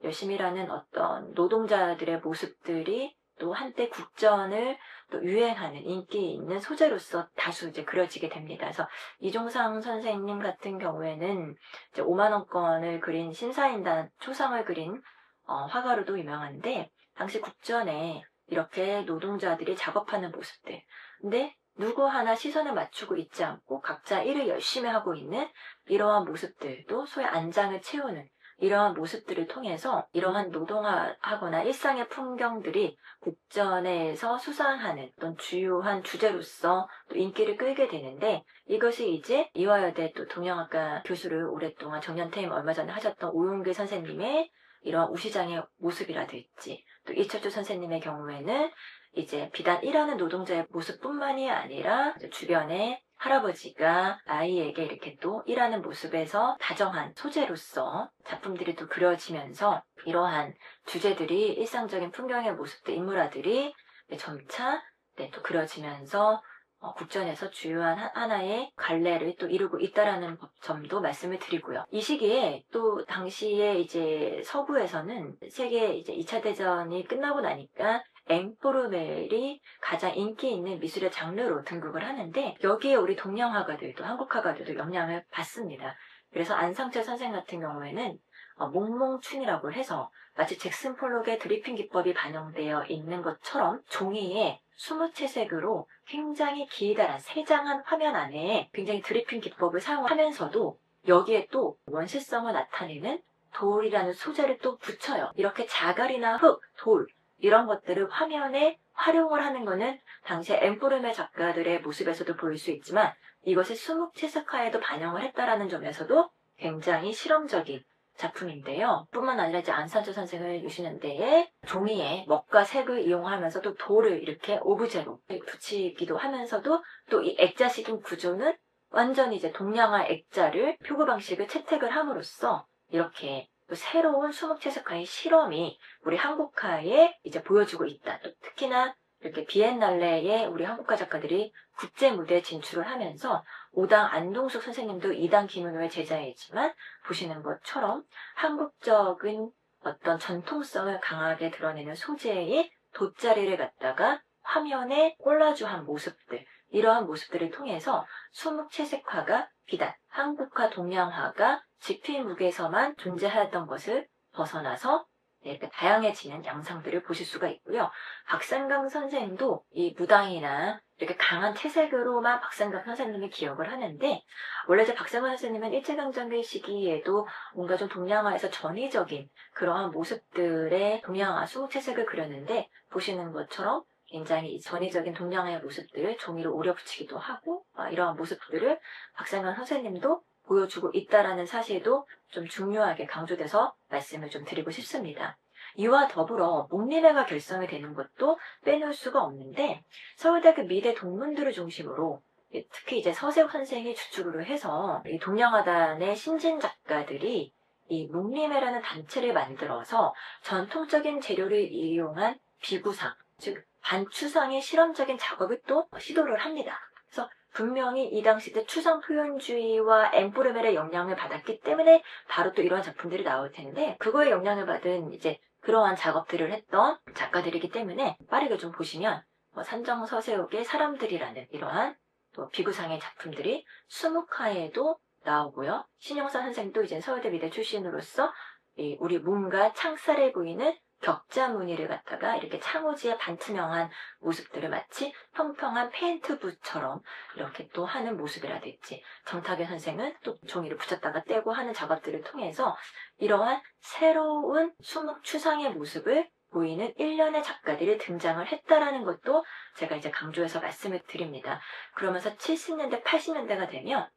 열심히 일하는 어떤 노동자들의 모습들이 또 한때 국전을 또 유행하는 인기 있는 소재로서 다수 이제 그려지게 됩니다. 그래서 이종상 선생님 같은 경우에는 이제 5만 원권을 그린 신사인단 초상을 그린 화가로도 유명한데 당시 국전에 이렇게 노동자들이 작업하는 모습들. 근데 누구 하나 시선을 맞추고 있지 않고 각자 일을 열심히 하고 있는 이러한 모습들도 소위 안장을 채우는 이러한 모습들을 통해서 이러한 노동하거나 일상의 풍경들이 국전에서 수상하는 어떤 주요한 주제로서 또 인기를 끌게 되는데 이것이 이제 이화여대 또 동양학과 교수를 오랫동안 정년퇴임 얼마 전에 하셨던 오용길 선생님의 이러한 우시장의 모습이라든지 또 이철주 선생님의 경우에는 이제 비단 일하는 노동자의 모습뿐만이 아니라 주변에 할아버지가 아이에게 이렇게 또 일하는 모습에서 다정한 소재로서 작품들이 또 그려지면서 이러한 주제들이 일상적인 풍경의 모습들, 인물화들이 점차 또 그려지면서 국전에서 주요한 하나의 갈래를 또 이루고 있다라는 점도 말씀을 드리고요. 이 시기에 또 당시에 이제 서부에서는 세계 이제 2차 대전이 끝나고 나니까 앵포르멜이 가장 인기 있는 미술의 장르로 등극을 하는데 여기에 우리 동양화가들도 한국 화가들도 영향을 받습니다. 그래서 안상철 선생 같은 경우에는 몽몽춘이라고 해서 마치 잭슨 폴록의 드리핑 기법이 반영되어 있는 것처럼 종이에 20채색으로 굉장히 기다란 세장한 화면 안에 굉장히 드리핑 기법을 사용하면서도 여기에 또 원시성을 나타내는 돌이라는 소재를 또 붙여요. 이렇게 자갈이나 흙, 돌 이런 것들을 화면에 활용을 하는 것은 당시에 엠포르메 작가들의 모습에서도 보일 수 있지만 이것을 수묵채색화에도 반영을 했다라는 점에서도 굉장히 실험적인 작품인데요. 뿐만 아니라 이제 안산철 선생을 유시는 데에 종이에 먹과 색을 이용하면서도 돌을 이렇게 오브제로 붙이기도 하면서도 또 이 액자식인 구조는 완전히 이제 동양화 액자를 표구 방식을 채택을 함으로써 이렇게 또 새로운 수묵채색화의 실험이 우리 한국화에 이제 보여주고 있다. 또 특히나 이렇게 비엔날레에 우리 한국화 작가들이 국제 무대에 진출을 하면서 5당 안동숙 선생님도 2당 김은호의 제자이지만 보시는 것처럼 한국적인 어떤 전통성을 강하게 드러내는 소재의 돗자리를 갖다가 화면에 콜라주한 모습들, 이러한 모습들을 통해서 수묵채색화가 비단 한국화 동양화가 지필무게에서만 존재하였던 것을 벗어나서 이렇게 다양해지는 양상들을 보실 수가 있고요. 박상강 선생도 이 무당이나 이렇게 강한 채색으로만 박상강 선생님이 기억을 하는데 원래 이제 박상강 선생님은 일제강점기 시기에도 뭔가 좀 동양화에서 전위적인 그러한 모습들의 동양화 수묵채색을 그렸는데 보시는 것처럼 굉장히 전위적인 동양화의 모습들을 종이로 오려 붙이기도 하고 이러한 모습들을 박상강 선생님도 보여주고 있다라는 사실도 좀 중요하게 강조돼서 말씀을 좀 드리고 싶습니다. 이와 더불어 목림회가 결성이 되는 것도 빼놓을 수가 없는데 서울대학교 미대 동문들을 중심으로 특히 이제 서세욱 선생이 주축으로 해서 이 동양화단의 신진 작가들이 이 목림회라는 단체를 만들어서 전통적인 재료를 이용한 비구상, 즉 반추상의 실험적인 작업을 또 시도를 합니다. 그래서 분명히 이 당시 때 추상 표현주의와 엠포르멜의 영향을 받았기 때문에 바로 또 이러한 작품들이 나올 텐데 그거에 영향을 받은 이제 그러한 작업들을 했던 작가들이기 때문에 빠르게 좀 보시면 산정 서세욱의 사람들이라는 이러한 또 비구상의 작품들이 수묵화에도 나오고요. 신영선 선생도 이제 서울대 미대 출신으로서 우리 문과 창살에 보이는 격자 무늬를 갖다가 이렇게 창호지의 반투명한 모습들을 마치 평평한 페인트붓처럼 이렇게 또 하는 모습이라든지 정탁현 선생은 또 종이를 붙였다가 떼고 하는 작업들을 통해서 이러한 새로운 수묵 추상의 모습을 보이는 일련의 작가들이 등장을 했다라는 것도 제가 이제 강조해서 말씀을 드립니다. 그러면서 70년대, 80년대가 되면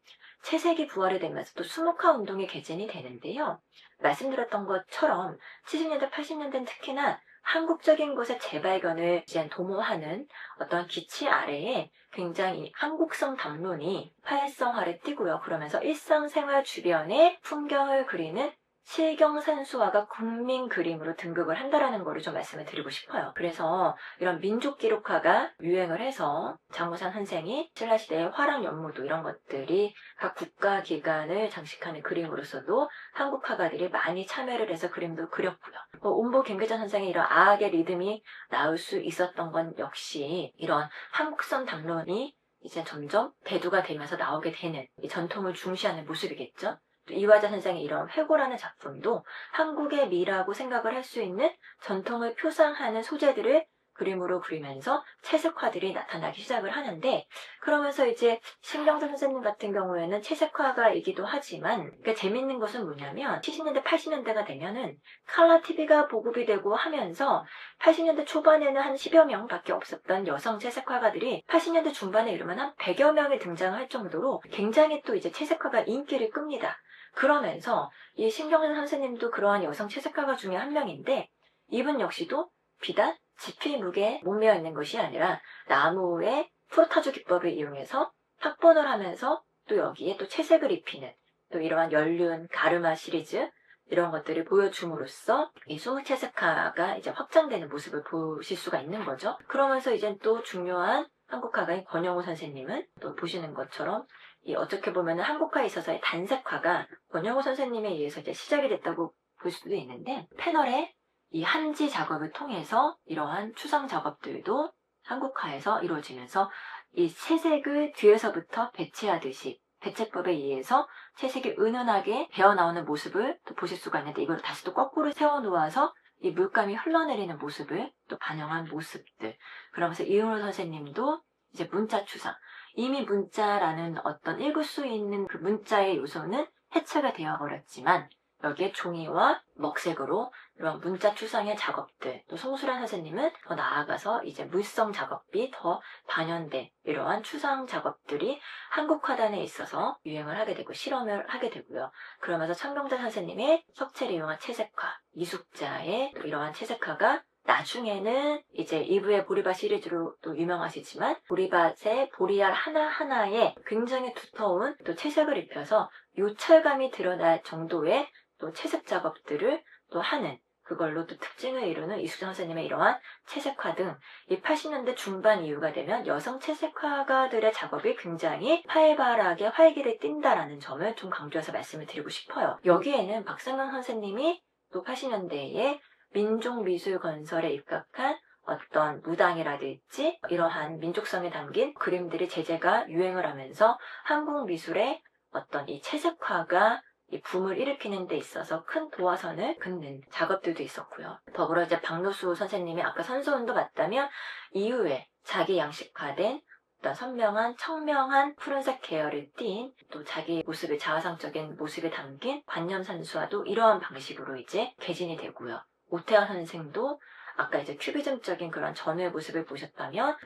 채색이 부활이 되면서 또 수묵화 운동이 개진이 되는데요. 말씀드렸던 것처럼 70년대, 80년대는 특히나 한국적인 것의 재발견을 이제 도모하는 어떤 기치 아래에 굉장히 한국성 담론이 활성화를 띠고요. 그러면서 일상생활 주변의 풍경을 그리는 실경산수화가 국민 그림으로 등극을 한다라는 거를 좀 말씀을 드리고 싶어요. 그래서 이런 민족 기록화가 유행을 해서 장우산 선생이 신라시대의 화랑 연무도 이런 것들이 각 국가기관을 장식하는 그림으로서도 한국 화가들이 많이 참여를 해서 그림도 그렸고요. 온보 김계전 선생의 이런 아악의 리듬이 나올 수 있었던 건 역시 이런 한국성 담론이 이제 점점 대두가 되면서 나오게 되는 이 전통을 중시하는 모습이겠죠. 이화자 선생의 이런 회고라는 작품도 한국의 미라고 생각을 할 수 있는 전통을 표상하는 소재들을 그림으로 그리면서 채색화들이 나타나기 시작을 하는데 그러면서 이제 신경선 선생님 같은 경우에는 채색화가이기도 하지만 재밌는 것은 뭐냐면 70년대 80년대가 되면은 칼라 TV가 보급이 되고 하면서 80년대 초반에는 한 10여 명밖에 없었던 여성 채색화가들이 80년대 중반에 이르면 한 100여 명이 등장할 정도로 굉장히 또 이제 채색화가 인기를 끕니다. 그러면서 이 신경선 선생님도 그러한 여성 채색가가 중에 한 명인데 이분 역시도 비단 지필 무게에 목매어 있는 것이 아니라 나무의 프로타주 기법을 이용해서 확본을 하면서 또 여기에 또 채색을 입히는 또 이러한 연륜, 가르마 시리즈 이런 것들을 보여줌으로써 이 수묵채색화가 이제 확장되는 모습을 보실 수가 있는 거죠. 그러면서 이제 또 중요한 한국화가인 권영우 선생님은 또 보시는 것처럼 이 어떻게 보면 한국화에 있어서의 단색화가 권영우 선생님에 의해서 이제 시작이 됐다고 볼 수도 있는데, 패널에 이 한지 작업을 통해서 이러한 추상 작업들도 한국화에서 이루어지면서 이 채색을 뒤에서부터 배치하듯이 배채법에 의해서 채색이 은은하게 배어나오는 모습을 또 보실 수가 있는데, 이걸 다시 또 거꾸로 세워 놓아서 이 물감이 흘러내리는 모습을 또 반영한 모습들. 그러면서 이은호 선생님도 이제 문자 추상, 이미 문자라는 어떤 읽을 수 있는 그 문자의 요소는 해체가 되어버렸지만 여기에 종이와 먹색으로 이런 문자 추상의 작업들, 또 송수란 선생님은 더 나아가서 이제 물성 작업이 더 반영된 이러한 추상 작업들이 한국화단에 있어서 유행을 하게 되고 실험을 하게 되고요. 그러면서 천경자 선생님의 석체를 이용한 채색화, 이숙자의 이러한 채색화가 나중에는 이제 이브의 보리밭 시리즈로 또 유명하시지만, 보리밭의 보리알 하나하나에 굉장히 두터운 또 채색을 입혀서 요철감이 드러날 정도의 또 채색 작업들을 또 하는, 그걸로 또 특징을 이루는 이숙자 선생님의 이러한 채색화 등, 이 80년대 중반 이후가 되면 여성 채색화가들의 작업이 굉장히 활발하게 활기를 띈다라는 점을 좀 강조해서 말씀을 드리고 싶어요. 여기에는 박상강 선생님이 또 80년대에 민족미술 건설에 입각한 어떤 무당이라든지 이러한 민족성이 담긴 그림들이 제재가 유행을 하면서 한국 미술의 어떤 이 채색화가 이 붐을 일으키는 데 있어서 큰 도화선을 긋는 작업들도 있었고요. 더불어 이제 박노수 선생님이 아까 선소운도 맞다면 이후에 자기 양식화된 어떤 선명한 청명한 푸른색 계열을 띤 또 자기 모습의 자아상적인 모습이 담긴 관념산수화도 이러한 방식으로 이제 개진이 되고요. 오태환 선생도 아까 이제 큐비즘적인 그런 전후의 모습을 보셨다면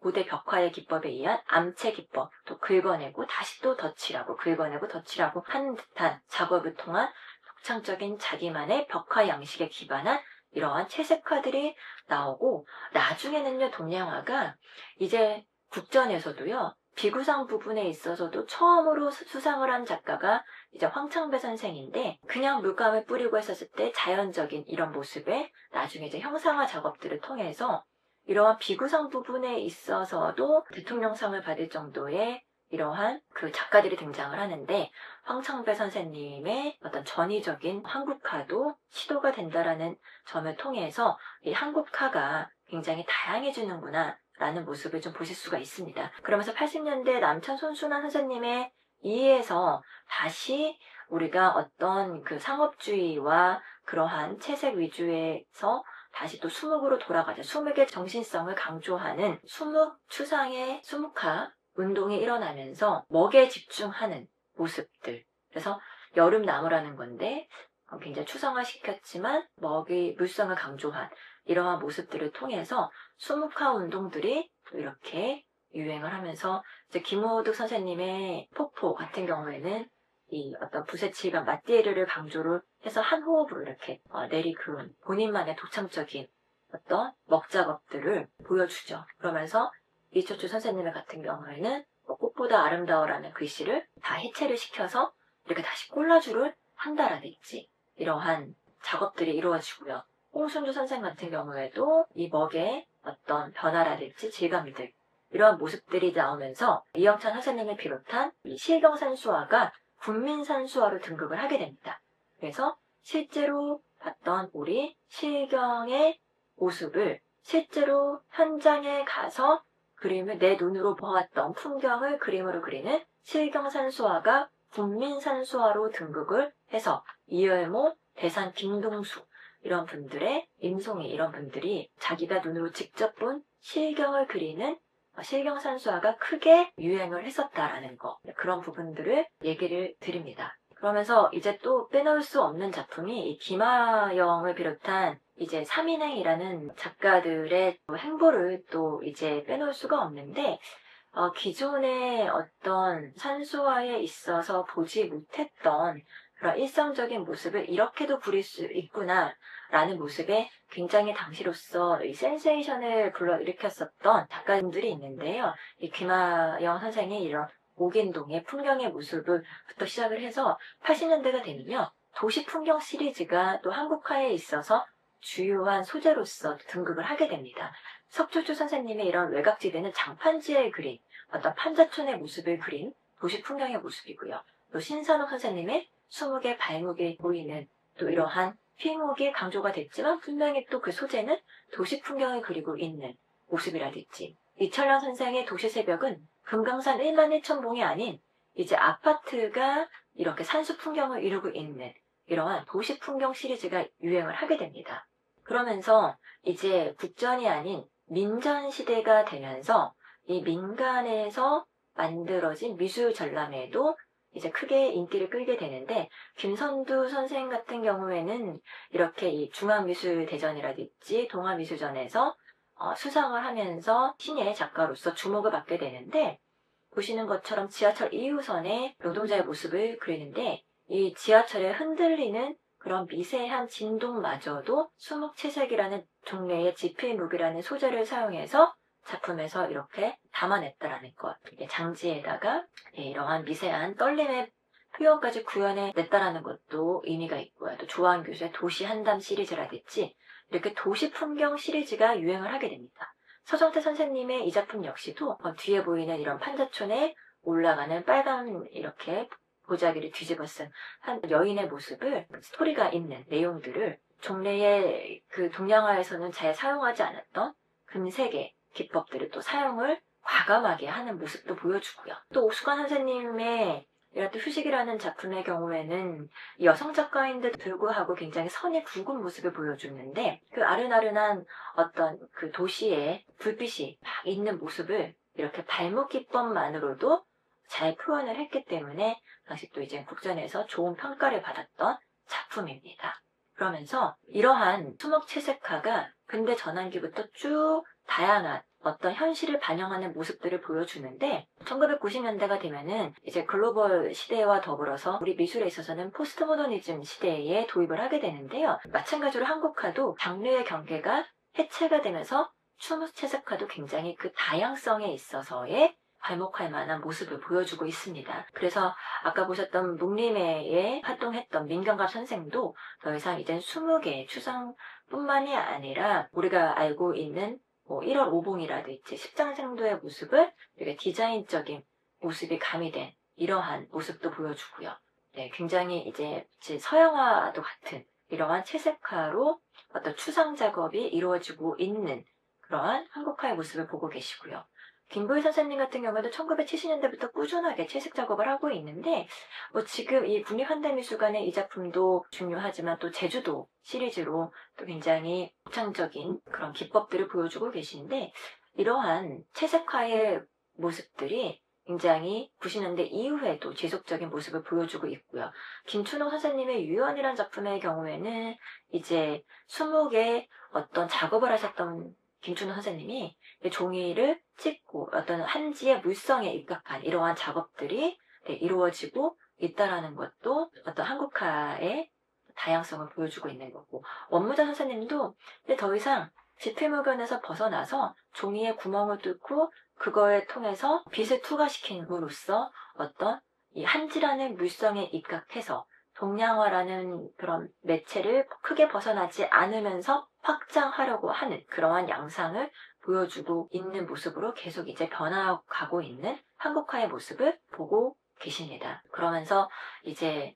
고대 벽화의 기법에 의한 암체 기법, 또 긁어내고 다시 또 덧칠하고 긁어내고 덧칠하고 하는 듯한 작업을 통한 독창적인 자기만의 벽화 양식에 기반한 이러한 채색화들이 나오고, 나중에는요 동양화가 이제 국전에서도요 비구상 부분에 있어서도 처음으로 수상을 한 작가가 이제 황창배 선생인데, 그냥 물감을 뿌리고 했었을 때 자연적인 이런 모습에 나중에 이제 형상화 작업들을 통해서 이러한 비구상 부분에 있어서도 대통령상을 받을 정도의 이러한 그 작가들이 등장을 하는데, 황창배 선생님의 어떤 전위적인 한국화도 시도가 된다라는 점을 통해서 이 한국화가 굉장히 다양해지는구나 라는 모습을 좀 보실 수가 있습니다. 그러면서 80년대 남천 손순환 선생님의 이에서 다시 우리가 어떤 그 상업주의와 그러한 채색 위주에서 다시 또 수묵으로 돌아가자. 수묵의 정신성을 강조하는 수묵 추상의 수묵화 운동이 일어나면서 먹에 집중하는 모습들. 그래서 여름나무라는 건데 굉장히 추상화시켰지만 먹의 물성을 강조한 이러한 모습들을 통해서 수묵화 운동들이 또 이렇게 유행을 하면서, 이제 김호득 선생님의 폭포 같은 경우에는 이 어떤 부세칠감 마띠에르를 강조를 해서 한 호흡으로 이렇게 내리그은 본인만의 독창적인 어떤 먹작업들을 보여주죠. 그러면서 이초추 선생님 같은 경우에는 꽃보다 아름다워라는 글씨를 다 해체를 시켜서 이렇게 다시 콜라주를 한다라든지 이러한 작업들이 이루어지고요. 홍순주 선생 같은 경우에도 이 먹의 어떤 변화라든지 질감들, 이러한 모습들이 나오면서 이영찬 선생님을 비롯한 이 실경산수화가 군민산수화로 등극을 하게 됩니다. 그래서 실제로 봤던 우리 실경의 모습을 실제로 현장에 가서 그림을 내 눈으로 보았던 풍경을 그림으로 그리는 실경산수화가 군민산수화로 등극을 해서 이열모, 대산 김동수 이런 분들의 임송이, 이런 분들이 자기가 눈으로 직접 본 실경을 그리는 실경산수화가 크게 유행을 했었다라는 거, 그런 부분들을 얘기를 드립니다. 그러면서 이제 또 빼놓을 수 없는 작품이 이 김하영을 비롯한 이제 삼인행이라는 작가들의 행보를 또 이제 빼놓을 수가 없는데, 기존의 어떤 산수화에 있어서 보지 못했던 그런 일상적인 모습을 이렇게도 그릴 수 있구나 라는 모습에 굉장히 당시로서 이 센세이션을 불러일으켰었던 작가님들이 있는데요. 이 김하영 선생의 이런 옥인동의 풍경의 모습부터 시작을 해서 80년대가 되면요, 도시 풍경 시리즈가 또 한국화에 있어서 주요한 소재로서 등극을 하게 됩니다. 석조주 선생님의 이런 외곽지대는 장판지에 그린 어떤 판자촌의 모습을 그린 도시 풍경의 모습이고요. 또 신선욱 선생님의 수묵의 발목에 보이는 또 이러한 휘목이 강조가 됐지만 분명히 또 그 소재는 도시 풍경을 그리고 있는 모습이라든지, 이철령 선생의 도시새벽은 금강산 1만 1천 봉이 아닌 이제 아파트가 이렇게 산수 풍경을 이루고 있는 이러한 도시 풍경 시리즈가 유행을 하게 됩니다. 그러면서 이제 국전이 아닌 민전 시대가 되면서 이 민간에서 만들어진 미술 전람회도 이제 크게 인기를 끌게 되는데, 김선두 선생 같은 경우에는 이렇게 이 중앙미술대전이라든지 동아미술전에서 수상을 하면서 신예의 작가로서 주목을 받게 되는데, 보시는 것처럼 지하철 2호선의 노동자의 모습을 그리는데 이 지하철에 흔들리는 그런 미세한 진동마저도 수묵채색이라는 종래의 지필묵이라는 소재를 사용해서 작품에서 이렇게 담아냈다라는 것. 장지에다가 이러한 미세한 떨림의 표현까지 구현해냈다라는 것도 의미가 있고요. 또 조항 교수의 도시 한담 시리즈라든지 이렇게 도시 풍경 시리즈가 유행을 하게 됩니다. 서정태 선생님의 이 작품 역시도 뒤에 보이는 이런 판자촌에 올라가는 빨간 이렇게 보자기를 뒤집어 쓴 한 여인의 모습을, 스토리가 있는 내용들을 종래의 그 동양화에서는 잘 사용하지 않았던 금색의 기법들을 또 사용을 과감하게 하는 모습도 보여주고요. 또 오수관 선생님의 이런 또 휴식이라는 작품의 경우에는 여성 작가인데도 불구하고 굉장히 선이 굵은 모습을 보여주는데, 그 아른아른한 어떤 그 도시의 불빛이 막 있는 모습을 이렇게 발목 기법만으로도 잘 표현을 했기 때문에 당시 또 이제 국전에서 좋은 평가를 받았던 작품입니다. 그러면서 이러한 수묵채색화가 근대 전환기부터 쭉 다양한 어떤 현실을 반영하는 모습들을 보여주는데, 1990년대가 되면은 이제 글로벌 시대와 더불어서 우리 미술에 있어서는 포스트 모더니즘 시대에 도입을 하게 되는데요. 마찬가지로 한국화도 장르의 경계가 해체가 되면서 수묵채색화도 굉장히 그 다양성에 있어서의 발목할 만한 모습을 보여주고 있습니다. 그래서 아까 보셨던 묵림회에 활동했던 민경갑 선생도 더 이상 이젠 수묵의 추상뿐만이 아니라 우리가 알고 있는 1월 오봉이라든지 십장생도의 모습을 되게 디자인적인 모습이 가미된 이러한 모습도 보여주고요. 네, 굉장히 이제 서양화도 같은 이러한 채색화로 어떤 추상 작업이 이루어지고 있는 그러한 한국화의 모습을 보고 계시고요. 김보희 선생님 같은 경우에도 1970년대부터 꾸준하게 채색 작업을 하고 있는데, 지금 이 국립현대미술관의 이 작품도 중요하지만 또 제주도 시리즈로 또 굉장히 독창적인 그런 기법들을 보여주고 계신데, 이러한 채색화의 모습들이 굉장히 90년대 이후에도 지속적인 모습을 보여주고 있고요. 김춘호 선생님의 유연이라는 작품의 경우에는 이제 수묵의 어떤 작업을 하셨던 김춘호 선생님이 종이를 찍고 어떤 한지의 물성에 입각한 이러한 작업들이 이루어지고 있다라는 것도 어떤 한국화의 다양성을 보여주고 있는 거고, 원무자 선생님도 더 이상 지필물견에서 벗어나서 종이에 구멍을 뚫고 그거에 통해서 빛을 투과시킴으로써 어떤 이 한지라는 물성에 입각해서 동양화라는 그런 매체를 크게 벗어나지 않으면서 확장하려고 하는 그러한 양상을 보여주고 있는 모습으로 계속 이제 변화가고 있는 한국화의 모습을 보고 계십니다. 그러면서 이제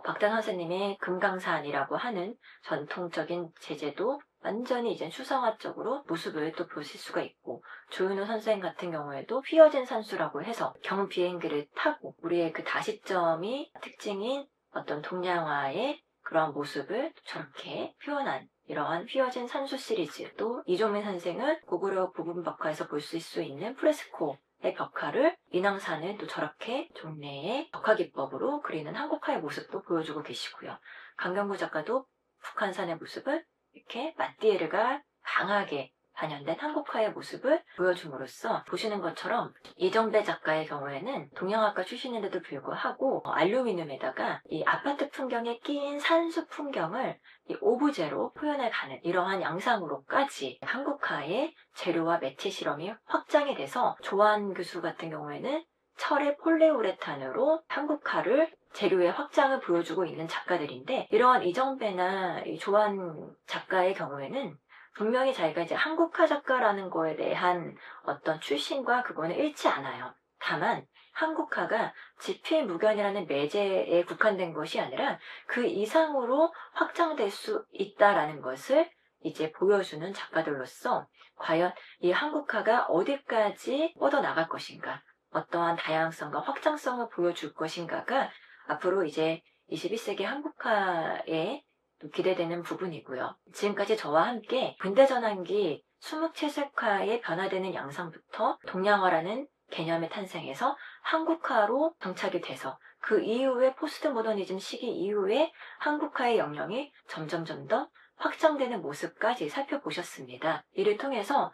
박단 선생님의 금강산이라고 하는 전통적인 제재도 완전히 이제 추상화적으로 모습을 또 보실 수가 있고, 조윤호 선생 같은 경우에도 휘어진 산수라고 해서 경비행기를 타고 우리의 그 다시점이 특징인 어떤 동양화의 그러한 모습을 저렇게 표현한 이러한 휘어진 산수 시리즈, 또 이종민 선생은 고구려 부분벽화에서 볼 수 있는 프레스코의 벽화를 인왕산을 또 저렇게 종래의 벽화기법으로 그리는 한국화의 모습도 보여주고 계시고요. 강경구 작가도 북한산의 모습을 이렇게 마띠에르가 강하게 반영된 한국화의 모습을 보여줌으로써 보시는 것처럼 이정배 작가의 경우에는 동양학과 출신인데도 불구하고 알루미늄에다가 이 아파트 풍경에 끼인 산수 풍경을 이 오브제로 표현해가는 이러한 양상으로까지 한국화의 재료와 매체 실험이 확장이 돼서 조한 교수 같은 경우에는 철의 폴리우레탄으로 한국화를 재료의 확장을 보여주고 있는 작가들인데, 이러한 이정배나 조한 작가의 경우에는 분명히 자기가 이제 한국화 작가라는 거에 대한 어떤 출신과 그거는 잃지 않아요. 다만 한국화가 지필무견이라는 매제에 국한된 것이 아니라 그 이상으로 확장될 수 있다라는 것을 이제 보여주는 작가들로서 과연 이 한국화가 어디까지 뻗어나갈 것인가, 어떠한 다양성과 확장성을 보여줄 것인가가 앞으로 이제 21세기 한국화에 또 기대되는 부분이고요. 지금까지 저와 함께 근대전환기 수묵채색화의 변화되는 양상부터 동양화라는 개념의 탄생에서 한국화로 정착이 돼서 그 이후에 포스트 모더니즘 시기 이후에 한국화의 영역이 점점 더 확장되는 모습까지 살펴보셨습니다. 이를 통해서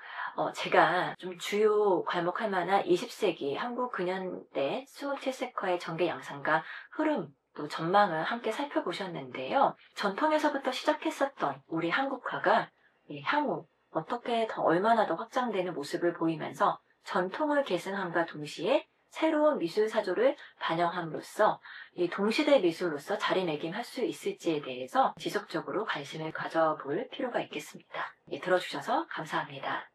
제가 좀 주요 괄목할 만한 20세기 한국 근현대 수묵채색화의 전개 양상과 흐름 또 전망을 함께 살펴보셨는데요. 전통에서부터 시작했었던 우리 한국화가 향후 어떻게 더 얼마나 더 확장되는 모습을 보이면서 전통을 계승함과 동시에 새로운 미술 사조를 반영함으로써 이 동시대 미술로서 자리매김할 수 있을지에 대해서 지속적으로 관심을 가져볼 필요가 있겠습니다. 들어주셔서 감사합니다.